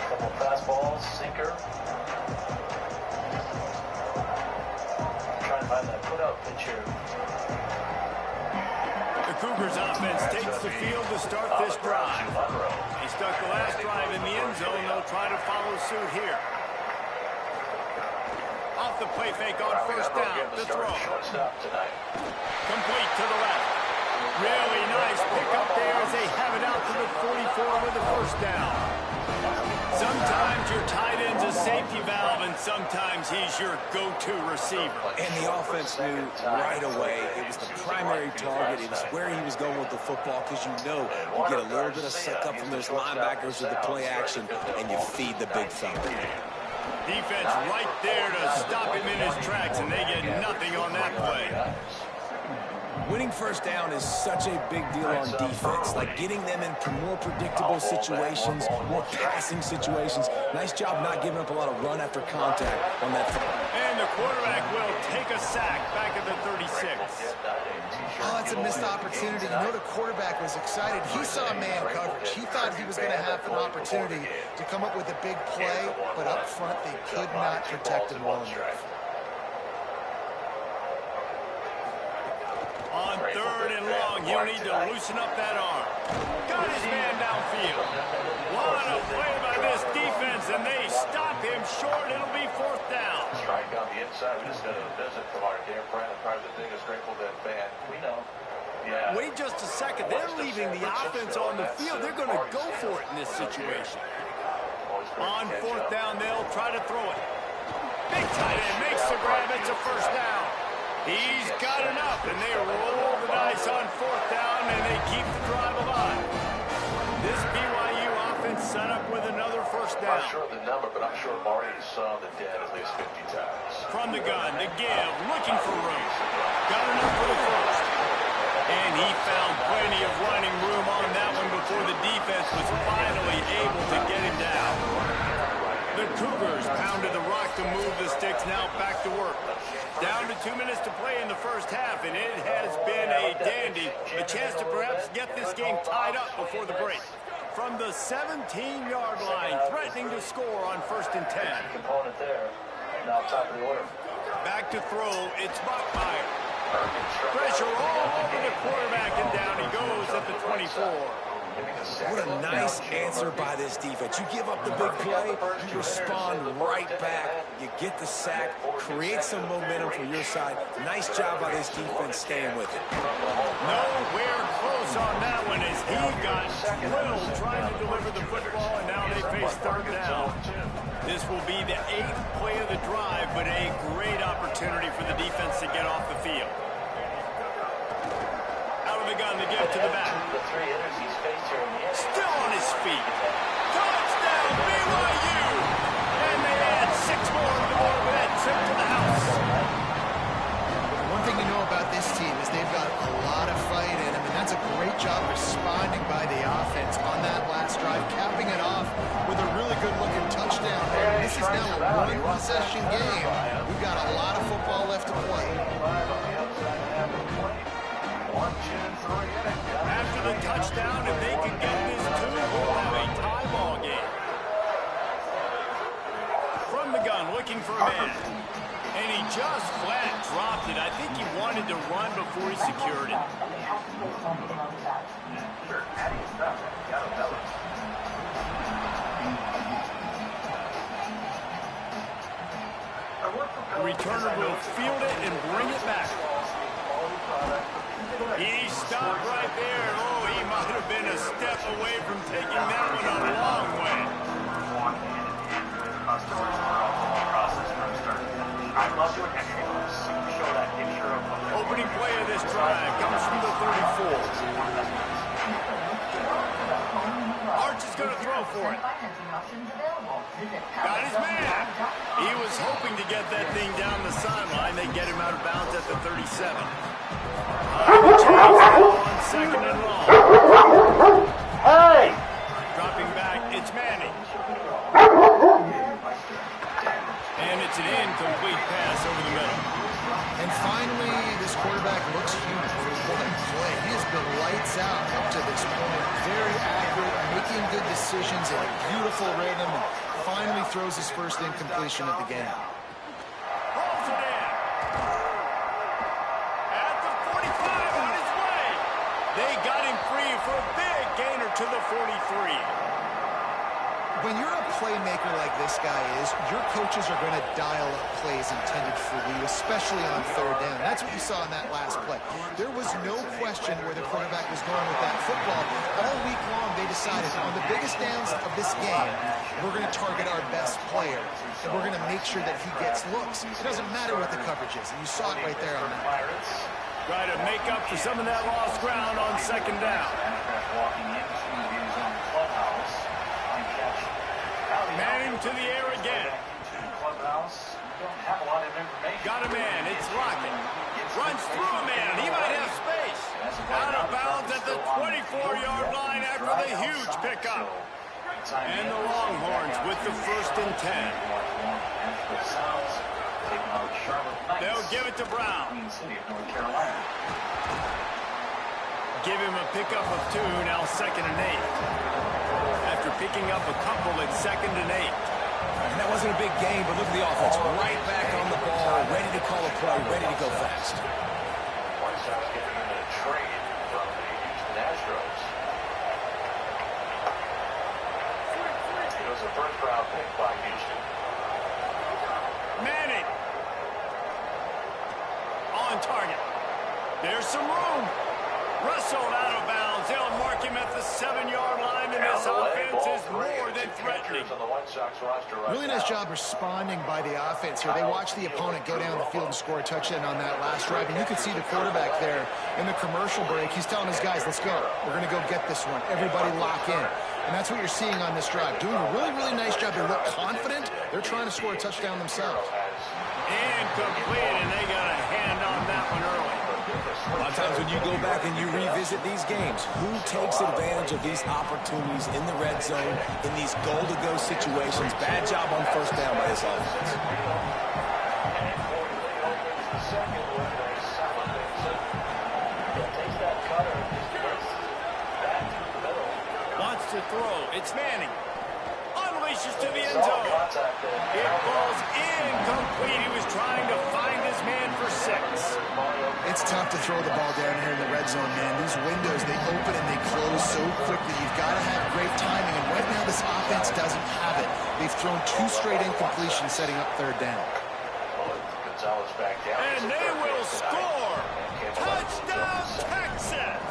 Couple fastballs, sinker. Trying to find that put-out pitcher. The Cougars offense takes the field to start this drive. They stuck the last drive in the end zone. They'll try to follow suit here. Off the play fake on first down. The throw. Complete to the left. Really nice pickup there as they have it out to the 44 with the first down. Sometimes your tight end's a safety valve, and sometimes he's your go-to receiver. And the offense knew right away it was the primary target. It was where he was going with the football because you know you get a little bit of suck up from those linebackers with the play action, and you feed the big fella. Defense right there to stop him in his tracks, and they get nothing on that play. Winning first down is such a big deal on defense, like getting them into more predictable situations, more passing situations. Nice job not giving up a lot of run after contact on that. And the quarterback will take a sack back at the 36. Oh, that's a missed opportunity. You know the quarterback was excited. He saw man coverage. He thought he was going to have an opportunity to come up with a big play, but up front they could not protect him well enough. On 3rd and long, he'll need to loosen up that arm. Got his man downfield. What a play by this defense, and they stop him short. It'll be 4th down. Strike on the inside. We just got a visit from our dear friend and probably the biggest Grateful Dead fan. We know. Yeah. Wait just a second. They're leaving the offense on the field. They're going to go for it in this situation. On 4th down, they'll try to throw it. Big tight end makes the grab. It's a first down. He's got enough, and they roll the dice on 4th down, and they keep the drive alive. This BYU offense and set up with another first down. I'm not sure of the number, but I'm sure Marty saw the dead at least 50 times. From the gun, the give, looking for room. Got enough for the first. And he found plenty of running room on that one before the defense was finally able to get him down. The Cougars pounded the rock to move the sticks, now back to work. Down to 2 minutes to play in the first half, and it has been a dandy. A chance to perhaps get this game tied up before the break. From the 17-yard line, threatening to score on 1st and 10. Component there. Now top of the order. Back to throw, it's Bachmeier. Pressure all over the quarterback, and down he goes at the 24. What a nice answer by this defense. You give up the big play, you respond right back. You get the sack, create some momentum for your side. Nice job by this defense staying with it. Nowhere close on that one as he got drilled trying to deliver the football, and now they face 3rd down. This will be the 8th play of the drive, but a great opportunity for the defense to get off the field. Out of the gun, the give to the back. Still on his feet. Touchdown, BYU! And they add 6 more to the board with that trip to the house. One thing you know about this team is they've got a lot of fight in them, and that's a great job responding by the offense on that last drive, capping it off with a really good-looking touchdown there. This is now a one-possession game. We've got a lot of football left to play. After the touchdown, if they can get this 2, we'll have a tie ball game. From the gun, looking for a man. And he just flat dropped it. I think he wanted to run before he secured it. The returner will field it and bring it back. He stopped right there. Oh, he might have been a step away from taking that one a long way. Opening play of this drive comes from the 34. Arch is going to throw for it. Got his man. He was hoping to get that thing down the sideline. They get him out of bounds at the 37. On 2nd and long. Hey! Dropping back, it's Manning. And it's an incomplete pass over the middle. And finally, this quarterback looks human. What a play. He has been lights out up to this point. Very accurate, making good decisions in a beautiful rhythm, and finally throws his first incompletion of the game. Rolls it in. At the 45 on his way. They got him free for a big gainer to the 43. When you're a playmaker like this guy is, your coaches are going to dial up plays intended for you, especially on 3rd down. That's what you saw in that last play. There was no question where the quarterback was going with that football. All week long, they decided on the biggest downs of this game, we're going to target our best player, and we're going to make sure that he gets looks. It doesn't matter what the coverage is, and you saw it right there on that. Try to make up for some of that lost ground on 2nd down. Manning to the air again. Got a man, it's Lockett. Runs through a man, he might have space. Out of bounds at the 24-yard line after the huge pickup. And the Longhorns with the 1st and 10. They'll give it to Brown. Give him a pickup of 2, now 2nd and 8. After picking up a couple at 2nd and 8. And that wasn't a big game, but look at the offense. Right back on the ball, ready to call a play, ready to go fast. White Sox getting in a trade from the Houston Astros. It was a first-round pick by Houston. Manning. On target. There's some room. Wrestled out of bounds. They'll mark him at the 7-yard line, and this offense is more than threatening. Really nice job responding by the offense here. They watched the opponent go down the field and score a touchdown on that last drive, and you could see the quarterback there in the commercial break. He's telling his guys, let's go. We're going to go get this one. Everybody lock in. And that's what you're seeing on this drive. Doing a really, really nice job. They look confident. They're trying to score a touchdown themselves. Incomplete, and they got a hand on that one early. A lot of times when you go back and you revisit these games, who takes advantage of these opportunities in the red zone, in these goal-to-go situations? Bad job on first down by this offense. Wants to throw. It's Manning. Unleashes to the end zone. It falls incomplete. He was trying to find his man for 6. It's tough to throw the ball down here in the red zone, man. These windows, they open and they close so quickly. You've got to have great timing, and right now this offense doesn't have it. They've thrown 2 straight incompletions setting up third down. And they will score. Touchdown, Texas.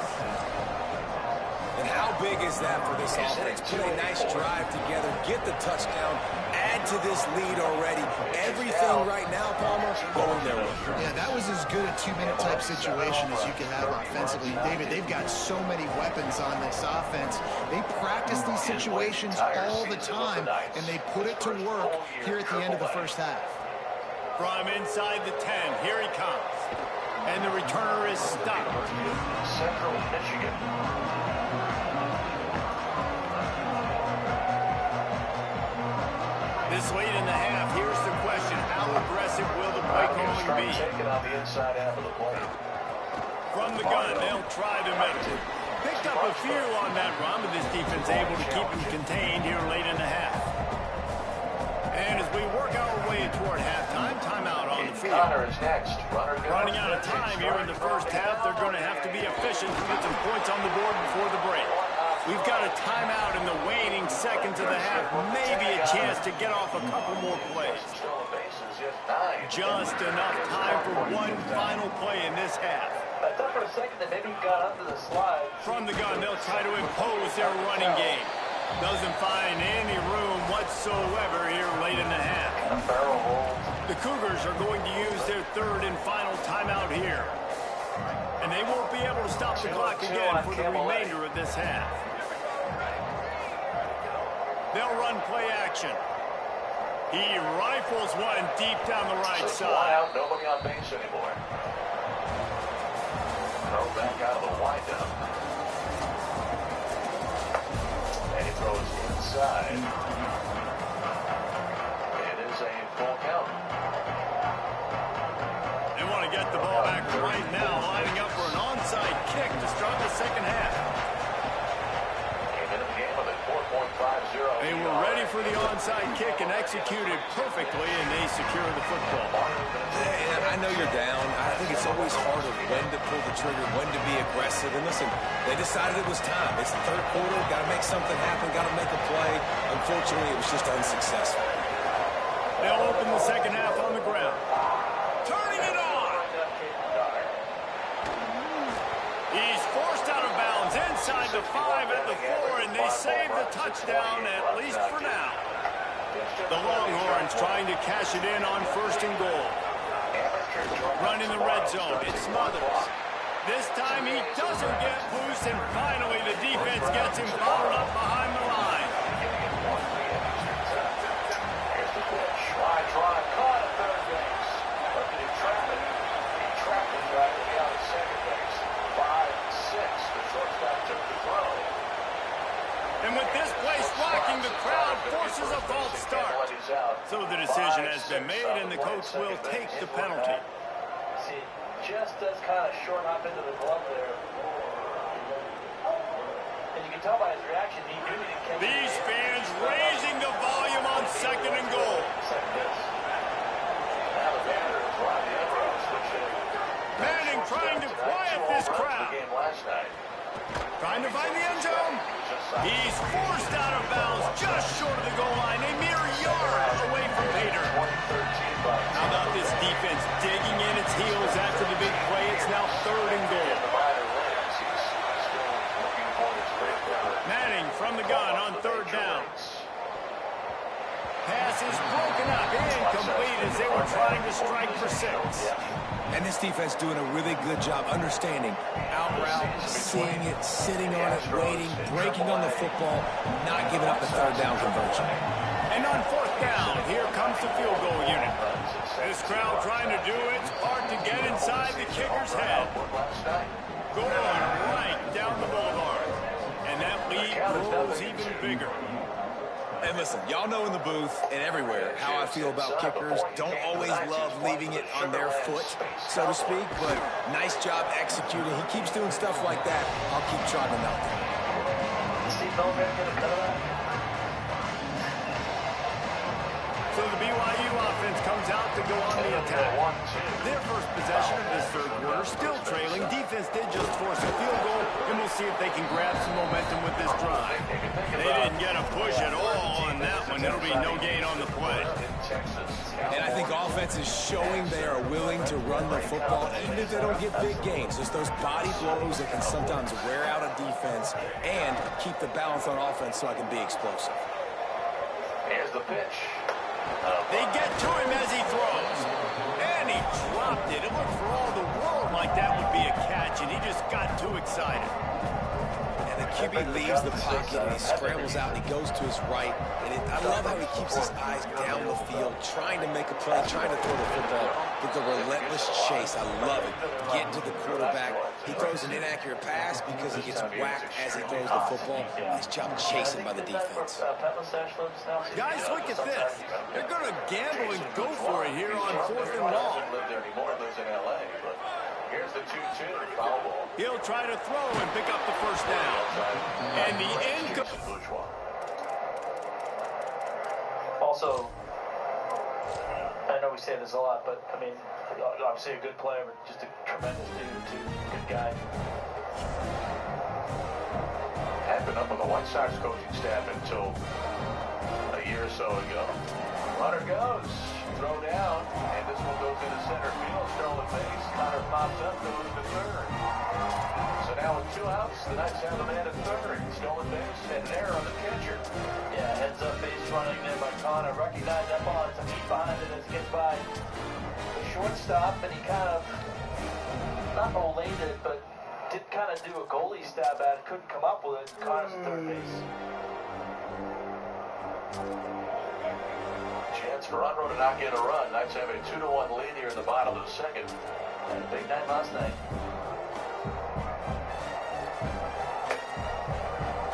And how big is that for this offense? Put a nice drive together, get the touchdown, add to this lead already. Everything right now, Palmer, going their way. Yeah, that was as good a 2-minute type situation as you can have offensively. David, they've got so many weapons on this offense. They practice these situations all the time, and they put it to work here at the end of the first half. From inside the 10, here he comes. And the returner is stopped. Central Michigan. This late in the half, here's the question. How aggressive will the play calling be? On the inside half of the play. From the gun, they'll try to make it. Picked up a few on that run, but this defense able to keep him contained here late in the half. And as we work our way toward halftime, timeout on the field. Connor is next. Running out of time here in the first half, they're going to have to be efficient to get some points on the board before the break. We've got a timeout in the waning seconds of the half. Maybe a chance to get off a couple more plays. Just enough time for one final play in this half. I thought for a second that maybe he got under the slide. From the gun, they'll try to impose their running game. Doesn't find any room whatsoever here late in the half. The Cougars are going to use their third and final timeout here. And they won't be able to stop the clock again for the remainder of this half. They'll run play action. He rifles one deep down the right side. Out, nobody on base anymore. Throw back out of the windup. And he throws inside. It is a full count. They want to get the ball back right now, lining up for an onside kick to start the second half. Came into the game with a 4.50. They were ready for the onside kick and executed perfectly, and they secure the football. And I know you're down. I think it's always harder when to pull the trigger, when to be aggressive. And listen, they decided it was time. It's the third quarter. Got to make something happen. Got to make a play. Unfortunately, it was just unsuccessful. They'll open the second half on the ground. Turning it on. He's forced out of bounds inside the 5 at the 4, and they save the touchdown, at least for now. The Longhorns trying to cash it in on first and goal. Run in the red zone. It's Smothers. This time he doesn't get loose, and finally the defense gets him fouled up behind the line. Here's the pitch. Try, caught at third base. But did he trap it? He trapped it right to the out of second base. 5-6. The shortstop took the throw. And with this place rocking, the crowd forces a false start. So the decision has been made, and the coach will take the penalty. See, just does kind of short hop into the glove there. And you can tell by his reaction, he knew he didn't catch it. These fans raising the volume on second and goal. Now the batter is Rodney Ambrose, which Manning trying to quiet this crowd. game last night. Trying to find the end zone. He's forced out of bounds just short of the goal line, a mere yard away from Pater. How about this defense digging in its heels after the big play? It's now third and goal. trying to strike for 6. And this defense doing a really good job understanding out route, seeing it, sitting on it, waiting, breaking on the football, not giving up the third down conversion. And on 4th down, here comes the field goal unit. This crowd trying to do its part to get inside the kicker's head. Going right down the boulevard. And that lead grows even bigger. And listen, y'all know in the booth and everywhere how I feel about kickers. Don't always love leaving it on their foot, so to speak, but nice job executing. He keeps doing stuff like that. I'll keep trying to knock him. So the BYU offense comes out to go on the attack. Their first possession of this third quarter, still trailing. Defense did just force a field goal, and we'll see if they can grab some momentum with this drive. They didn't get a push at all on that one. It'll be no gain on the play. And I think offense is showing they are willing to run the football, even if they don't get big gains. Just those body blows that can sometimes wear out a defense and keep the balance on offense so I can be explosive. Here's the pitch. They get to him as he throws. And he dropped it. It looked for all the world like that would be a catch, and he just got too excited. And the QB leaves the pocket, and he scrambles out, and he goes to his right. And I love how he keeps his eyes down the field, trying to make a play, trying to throw the football with the relentless chase. I love it. Getting to the quarterback. He throws an inaccurate pass because he gets whacked as he throws the football. Nice job chasing by the defense. Guys, look at this. They're going to gamble and go for it here on 4th and long. Here's the 2-2 foul ball. He'll try to throw and pick up the first down. And the Also, I know we say this a lot, but I mean, obviously a good player, but just a tremendous dude too. Good guy. Had been up on the White Sox coaching staff until a year or so ago. Runner goes, throw down, and this one goes into center field. Stolen base. Connor pops up, goes to third. So now with 2 outs, the Knights have the man at third. Stolen base and an error on the catcher. Yeah, heads up base running there by Connor. Recognized that ball. It's a feet behind it as it gets by the shortstop, and he kind of not olayed it, but did kind of do a goalie stab at it. Couldn't come up with it. Connor's at third base. Chance for Unruh to not get a run. Knights have a 2-1 lead here in the bottom of the second. And a big night last night.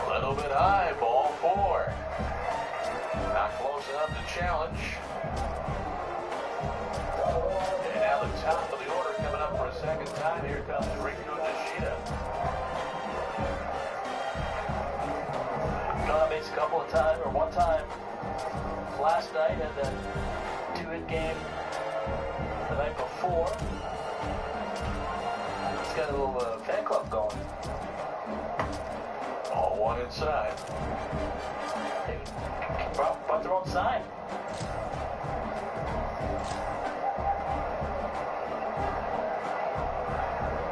A little bit high, ball 4. Not close enough to challenge. And now the top of the order coming up for a second time. Here comes Riku Nishida. Connor makes a couple of times, or one time last night, and then 2-hit game the night before. It's got a little fan club going. All one inside. They brought their own sign.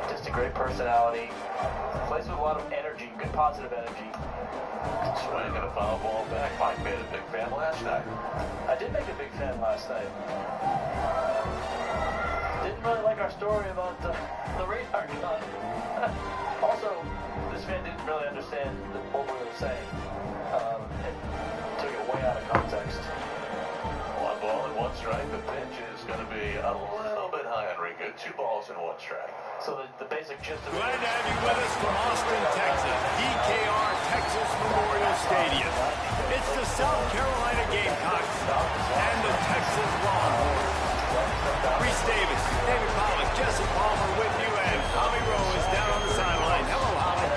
Just a great personality. Plays with a lot of energy, good positive energy. Swing and a foul ball back. Mike made a big fan last night. I did make a big fan last night. Didn't really like our story about the radar gun. Also, this fan didn't really understand what we were saying. It took it way out of context. 1 ball and 1 strike. The pitch is going to be a little bit high on Riku. 2 balls and 1 strike. So the basic gist of it. Glad to have you with us from Austin, Texas. DKR Texas Memorial Stadium. It's the South Carolina Gamecocks and the Texas Longhorns. Reese Davis, David Pollock, Jesse Palmer with you, and Holly Rowe is down on the sideline. Hello, Holly.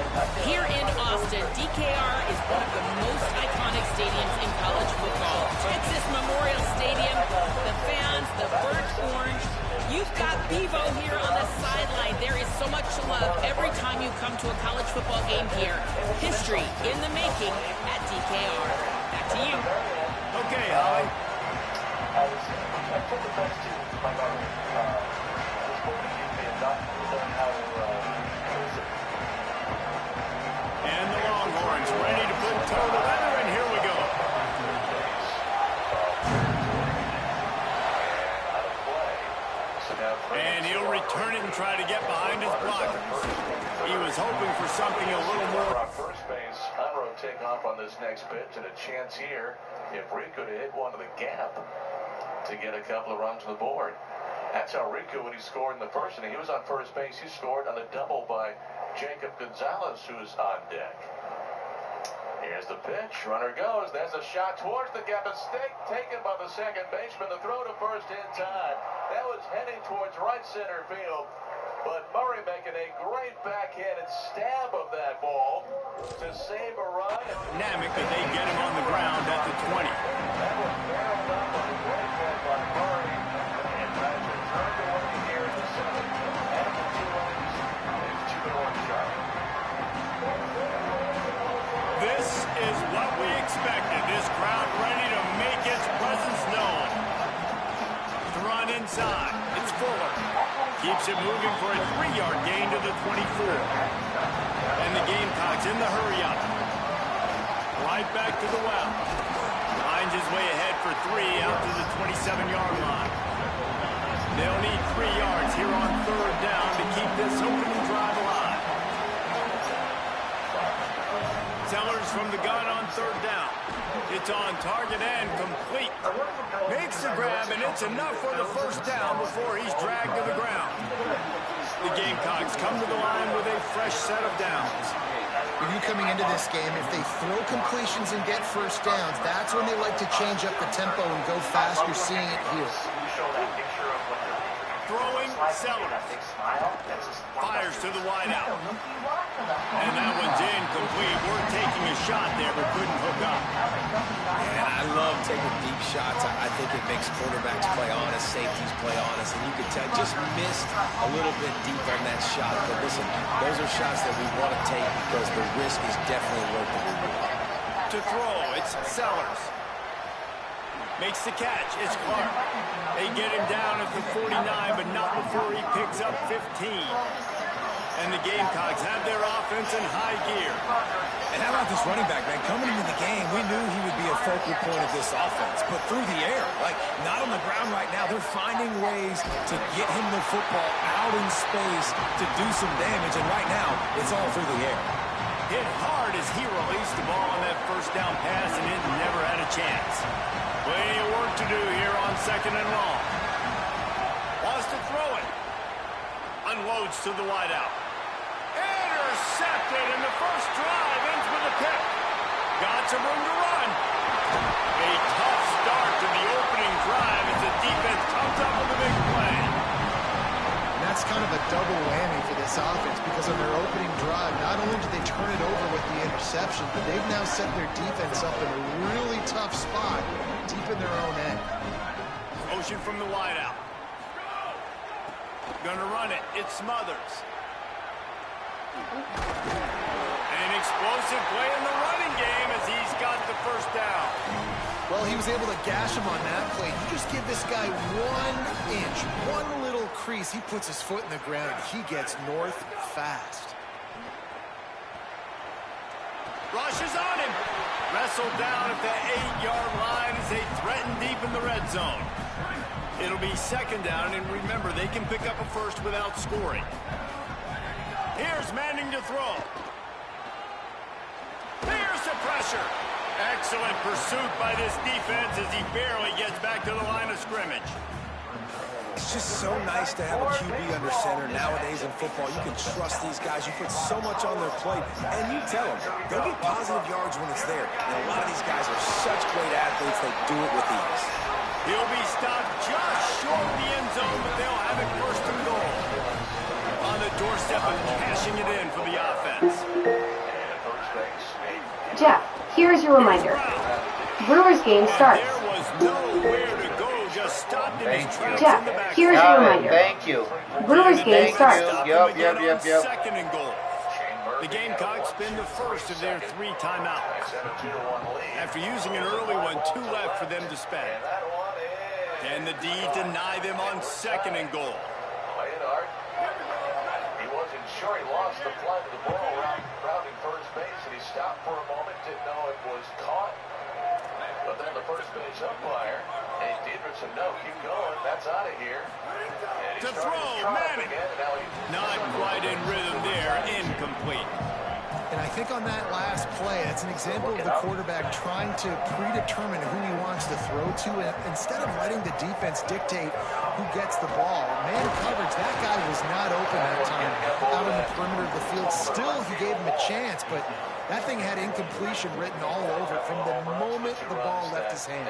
Here in Austin, DKR is one of the most iconic stadiums in college football. Texas Memorial Stadium, the fans, the burnt orange. You've got Bevo here on the sideline. There is so much love every time you come to a college football game here. History in the making at DKR. Back to you. Okay, Holly. I took the best to my daughter. Was hoping to give me a doctor to learn how to use it. And the Longhorns ready to put toe to leather, and here we go. turn it and try to get behind his blockers. He was hoping for something a little more. On first base, Conroe take off on this next pitch, and a chance here if Rico to hit one to the gap to get a couple of runs on the board. That's how Rico, when he scored in the first inning, he was on first base. He scored on a double by Jacob Gonzalez, who's on deck. Here's the pitch. Runner goes. There's a shot towards the gap. Mistake taken by the second baseman. The throw to first in time. That was heading towards right center field. But Murray making a great backhanded stab of that ball to save a run. Dynamic, but they get him on the ground at the 20. That was barreled up on a great play by Murray. And Badger turned away here in the seventh. And the 2 runs is 2-1 Charlotte. This is what we expected. This crowd ready to make its presence known. The run inside. It's Fuller. Keeps it moving for a 3-yard gain to the 24. And the Gamecocks in the hurry-up. Right back to the well. Finds his way ahead for 3 out to the 27-yard line. They'll need 3 yards here on third down to keep this opening drive alive. Sellers from the gun on third down. It's on target and complete. Makes the grab, and it's enough for the first down before he's dragged to the ground. The Gamecocks come to the line with a fresh set of downs. Review coming into this game, if they throw completions and get first downs, that's when they like to change up the tempo and go fast. You're seeing it here. Throwing Sellers. Fires to the wideout. And that one's incomplete. We're taking a shot there, but couldn't hook up. And I love taking deep shots. I think it makes quarterbacks play honest, safeties play honest. And you could tell, just missed a little bit deep on that shot. But listen, those are shots that we want to take because the risk is definitely worth the reward. To throw, it's Sellers. Makes the catch. It's Clark. They get him down at the 49, but not before he picks up 15. And the Gamecocks have their offense in high gear. And how about this running back, man? Coming into the game, we knew he would be a focal point of this offense. But through the air, like not on the ground right now, they're finding ways to get him the football out in space to do some damage. And right now, it's all through the air. Hit hard as he released the ball on that first down pass, and it never had a chance. Plenty of work to do here on second and long. Wants to throw it. Unloads to the wideout. Intercepted, and the first drive ends with a pick. Got some room to run. A tough start to the opening drive as the defense comes up with a big play. And that's kind of a double whammy for this offense because on their opening drive, not only did they turn it over with the interception, but they've now set their defense up in a really tough spot deep in their own end. Motion from the wideout. Gonna run it. It's Smothers. An explosive play in the running game as he's got the first down. Well, he was able to gash him on that play. You just give this guy 1 inch, one little crease. He puts his foot in the ground. He gets north fast. Rushes on him. Wrestled down at the 8-yard line as they threaten deep in the red zone. It'll be second down, and remember, they can pick up a first without scoring. Here's Manning to throw. Here's the pressure. Excellent pursuit by this defense as he barely gets back to the line of scrimmage. It's just so nice to have a QB under center. Nowadays in football, you can trust these guys. You put so much on their plate, and you tell them, go get positive yards when it's there. And a lot of these guys are such great athletes, they do it with ease. He'll be stopped just short of the end zone, but they'll have it first and goal. On the doorstep of cashing it in for the offense. Jeff, here's your reminder. Brewers game starts. There was nowhere to go, just stopped in his tracks Jeff, in the back. here's your reminder. Thank you. Brewers game starts. Yep. Second and goal. The Gamecocks spend the first of their 3 timeouts. After using an early one, 2 left for them to spend. And the D deny them on second and goal. He wasn't sure. He lost the flight of the ball rounding first base, and he stopped for a moment, didn't know it was caught. But But then the first base umpire, hey, Dietrichson, no, keep going. That's out of here. To throw, Manning. Not quite in rhythm there. Incomplete. And I think on that last play, that's an example of the quarterback trying to predetermine who he wants to throw to, and instead of letting the defense dictate who gets the ball. Man coverage, that guy was not open that time out on the perimeter of the field. Still, he gave him a chance, but that thing had incompletion written all over it from the moment the ball left his hand.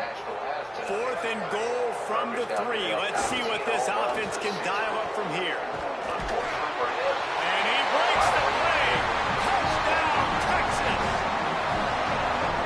4th and goal from the 3. Let's see what this offense can dial up from here. And he breaks the play. Touchdown, Texas.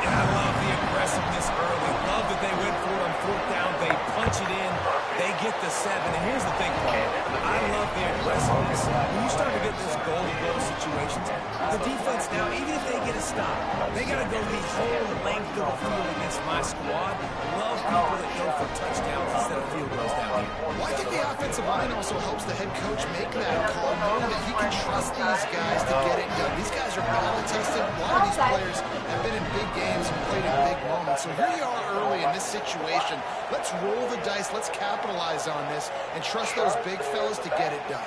And I love the aggressiveness early. Love that they went for it on 4th down. They punch it in. They get the 7. And here's the thing, Paul. I love the aggressiveness. When you start to get this goal-to-goal situations, the defense now, even if they get a stop, they got to go the whole length of the field against my squad. Love people that go for touchdowns instead of field goals down here. Well, I think the offensive line also helps the head coach make that call, knowing that he can trust these guys to get it done. These guys are battle-tested. A lot of these players have been in big games and played in big moments. So here you are early in this situation. Let's roll the dice. Let's capitalize on this and trust those big fellas to get it done.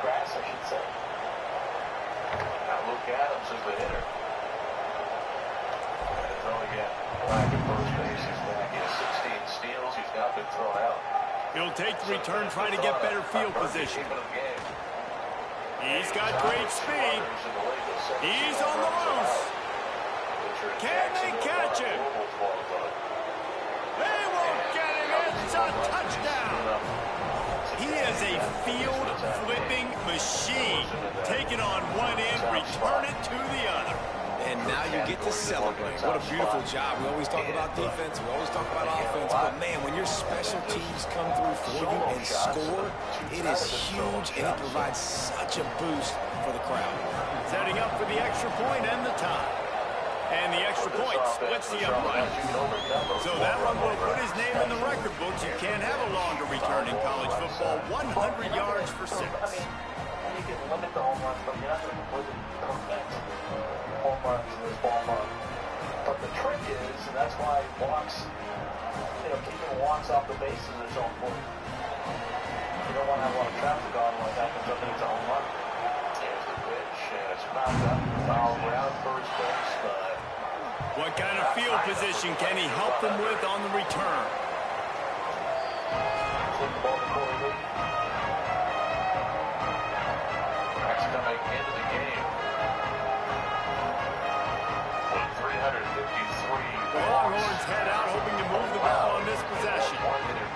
Grass, I should say. Now Luke Adams is the hitter. And throw again. Black at first base. He's back. He has 16 steals. He's now been thrown out. He'll take the return, try to get better field position. He's got great speed. He's on the loose. Can they catch him? They won't get him. It's a touchdown. He is a field-flipping machine. Take it on one end, return it to the other. And now you get to celebrate. What a beautiful job. We always talk about defense. We always talk about offense. But, man, when your special teams come through for you and score, it is huge, and it provides such a boost for the crowd. Setting up for the extra point and the tie. And the extra point splits the umpire. So that one will put his name in the record books. You can't have a longer return in college football. 100 yards for 6. You can limit the home runs, but you're not going to completely prevent home runs in this ballpark. But the trick is, and that's why walks, keeping walks off the bases is so important. You don't want to have a lot of traffic on like that because something is a home run. Here's the pitch, and it's fouled up. Foul around first base, but what kind of field position can he help them with on the return? take the ball to Corey Lee. That's coming into the game with 353. The Longhorns head out hoping to move the ball on this possession.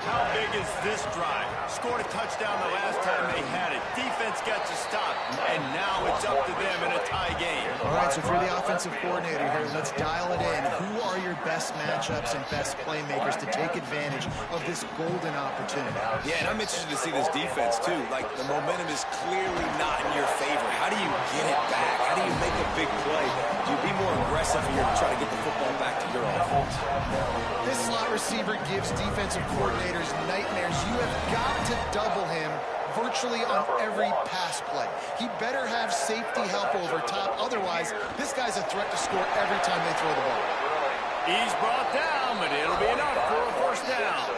How big is this drive? Scored a touchdown the last time they had it. Defense gets a stop, and now it's up to them in a tie game. All right, so if you're the offensive coordinator here, let's dial it in. Who are your best matchups and best playmakers to take advantage of this golden opportunity? Yeah, and I'm interested to see this defense, too. Like, the momentum is clearly not in your favor. How do you get it back? How do you make a big play? Do you be more aggressive here to try to get the football back to your offense? This slot receiver gives defensive coordinators nightmares. You have got to double him virtually on every pass play. He better have safety help over top. Otherwise, this guy's a threat to score every time they throw the ball. He's brought down, but it'll be enough for a first down.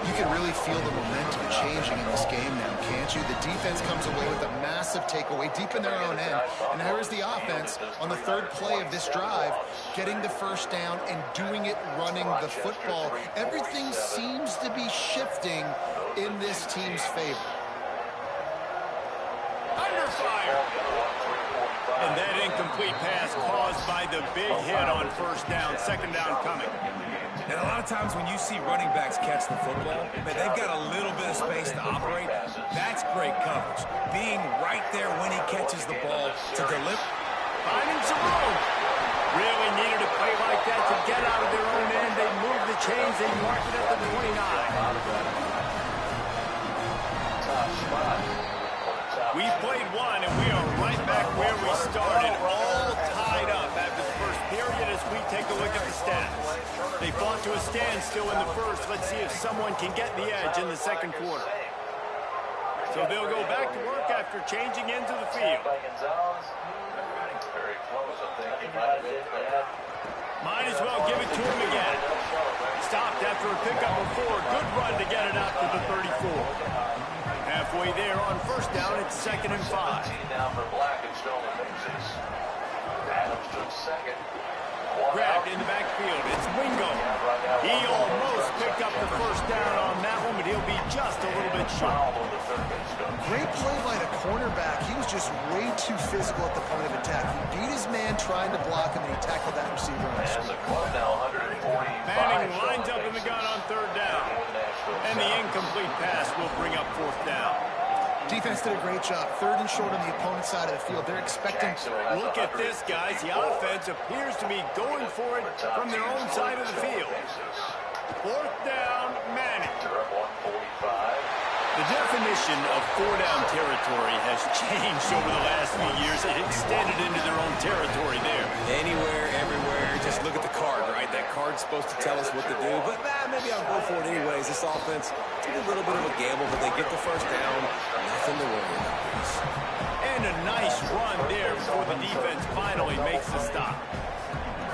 You can really feel the momentum changing in this game now, can't you? The defense comes away with a massive takeaway deep in their own end. And here is the offense on the third play of this drive, getting the first down and doing it running the football. Everything seems to be shifting in this team's favor. Under fire. And that incomplete pass caused by the big hit on first down. Second down coming. And a lot of times when you see running backs catch the football, man, they've got a little bit of space to operate. That's great coverage. Being right there when he catches the ball to deliver. Finding some room. Really needed a play like that to get out of their own end. They moved the chains. They marked it at the 29. We played one, and we are right back where we started, all tied up after the first period as we take a look at the stats. They fought to a standstill in the first. Let's see if someone can get the edge in the second quarter. So they'll go back to work after changing into the field. Very close, I think. He might have been Might as well give it to him again. Stopped after a pickup of 4. Good run to get it out to the 34. Halfway there on first down, it's 2nd and 5. Down for Black and stolen bases. Adams took second. Grabbed in the backfield. It's Wingo. He almost picked up the first down on that one, but he'll be just a little bit short. Great play by the cornerback. He was just way too physical at the point of attack. He beat his man trying to block him, and he tackled that receiver on the screen. Manning lines up in the gun on 3rd down. And the incomplete pass will bring up 4th down. Defense did a great job. 3rd and short on the opponent's side of the field. They're expecting... Look at this, guys. The offense appears to be going for it from their own side of the field. 4th down, Manning. The definition of 4-down territory has changed over the last few years. It extended into their own territory there. Anywhere, everywhere. Just look at the card, right? That card's supposed to tell us what to do. But maybe I'll go for it anyways. This offense took a little bit of a gamble, but they get the first down. Nothing to worry about. And a nice run there before the defense finally makes the stop.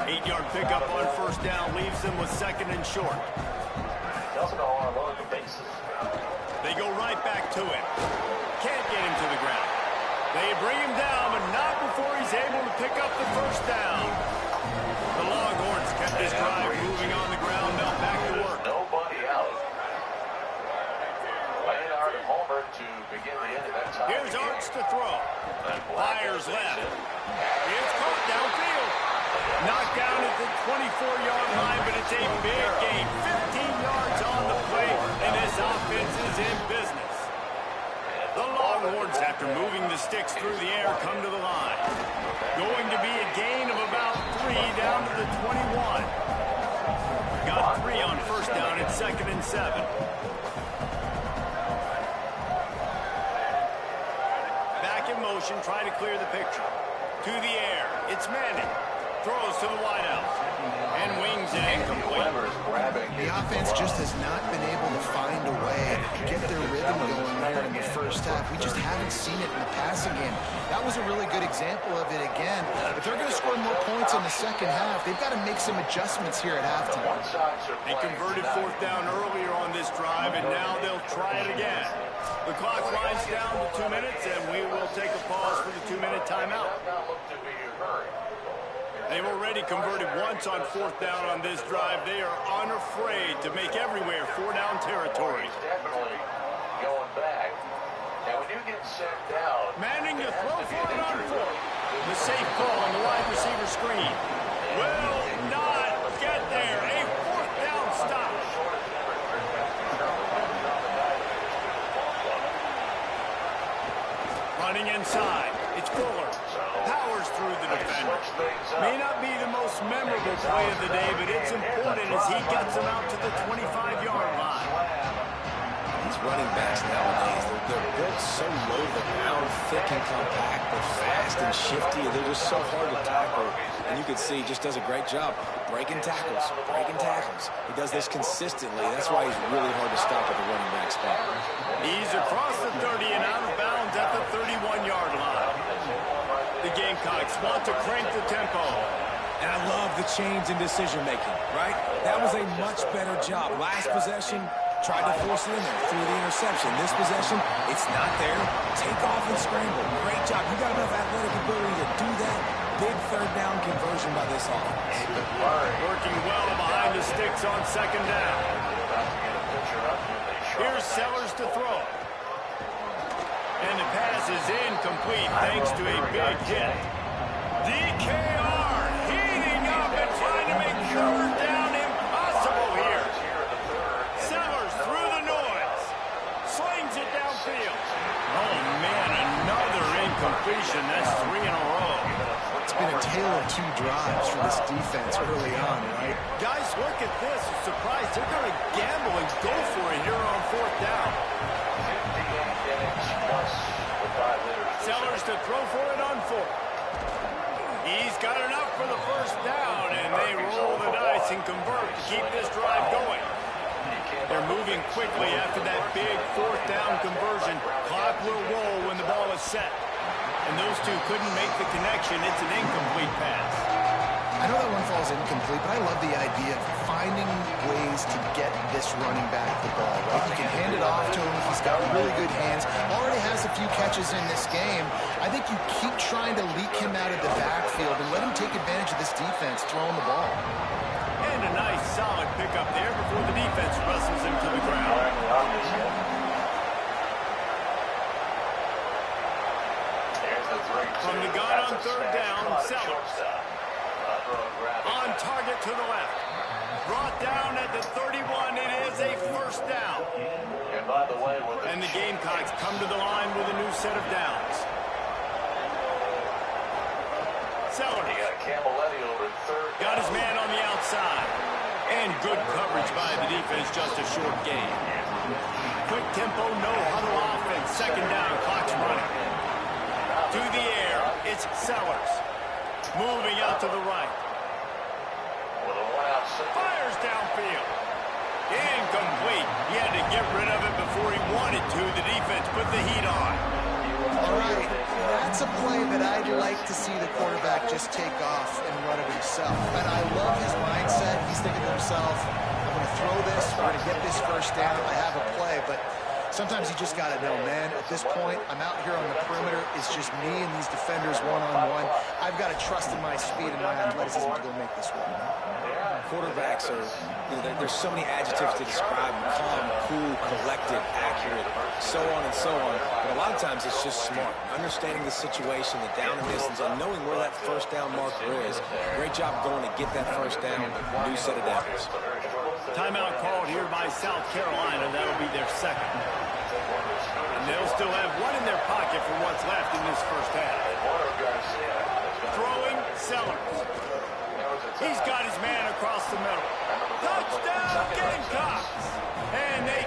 8-yard pickup on first down leaves them with 2nd and short. They go right back to him. Can't get him to the ground. They bring him down, but not before he's able to pick up the first down. The Longhorns kept this drive moving on the ground. Now back to work. Nobody out. Maynard and Homer to begin the inning. That time. Here's Arts to throw. Fires left. It's caught downfield. Knocked down at the 24-yard line, but it's a big gain. 15 yards on the play, and this offense is in business. The Longhorns, after moving the sticks through the air, come to the line. Going to be a gain of about 3 down to the 21. Got 3 on first down at 2nd and 7. Back in motion, try to clear the picture. To the air, it's Manning. Throws to the wideout. And wings it incomplete. The offense just has not been able to find a way to get their rhythm going here in the first half. We just haven't seen it in the passing game. That was a really good example of it again. If they're going to score more points in the second half, they've got to make some adjustments here at halftime. They converted 4th down earlier on this drive, and now they'll try it again. The clock winds down to 2 minutes, and we will take a pause for the 2-minute timeout. They've already converted once on 4th down on this drive. They are unafraid to make everywhere 4-down territory. Definitely going back. Now, when you get set down... Manning to throw for it on 4th. The safe call on the wide receiver screen. Will not get there. A 4th down stop. Running inside. It's Fuller. Powers through the defender. May not be the most memorable play of the day, but it's important as he gets them out to the 25-yard line. These running backs nowadays, they're built so low to the ground, thick and compact. They're fast and shifty. They're just so hard to tackle. And you can see he just does a great job breaking tackles, He does this consistently. That's why he's really hard to stop at the running back spot. He's across the 30 and out of bounds at the 31-yard line. The Gamecocks want to crank the tempo. And I love the change in decision-making, right? That was a much better job. Last possession, tried to force it in there through the interception. This possession, it's not there. Take off and scramble. Great job. You got enough athletic ability to do that. Big 3rd down conversion by this offense. Working well behind the sticks on 2nd down. Here's Sellers to throw. And the pass is incomplete thanks to a big hit. DKR heating up and trying to make 3rd down impossible here. Sellers through the noise. Slings it downfield. Oh, man, another incompletion. That's 3 in a row. It's been a tale of 2 drives for this defense early on, right? Guys, look at this. I'm surprised. They're going to gamble and go for it here on 4th down. Sellers to throw for it on 4th. He's got enough for the first down, and they roll the dice and convert to keep this drive going. They're moving quickly after that big 4th down conversion. Clock will roll when the ball is set. And those two couldn't make the connection. It's an incomplete pass. I know that one falls incomplete, but I love the idea of finding ways to get this running back the ball, right? You can hand it off to him. He's got really good hands. Already has a few catches in this game. I think you keep trying to leak him out of the backfield and let him take advantage of this defense throwing the ball. And a nice solid pickup there before the defense wrestles him to the ground. From the gun on third down, Sellers. On target to the left. Brought down at the 31. It is a first down. And the Gamecocks come to the line with a new set of downs. Sellers. Got his man on the outside. And good coverage by the defense, just a short gain. Quick tempo, no huddle offense. Second down, clock's running. To the air, it's Sellers. Moving out to the right. Fires downfield. Incomplete. He had to get rid of it before he wanted to. The defense put the heat on. All right, that's a play that I'd like to see the quarterback just take off and run it himself. And I love his mindset. He's thinking to himself, I'm going to throw this, we're going to get this first down, I have a play. But sometimes you just got to know, man, at this point, I'm out here on the perimeter. It's just me and these defenders one-on-one. I've got to trust in my speed and my athleticism to go make this work. Quarterbacks are, there's so many adjectives to describe them: calm, cool, collected, accurate, so on and so on. But a lot of times it's just smart. Understanding the situation, the down and distance, and knowing where that first down marker is. Great job going to get that first down. New set of downs. Timeout called here by South Carolina. That'll be their second. And they'll still have one in their pocket for what's left in this first half. Throwing, Sellers. He's got his man across the middle. Touchdown, Gamecocks! And they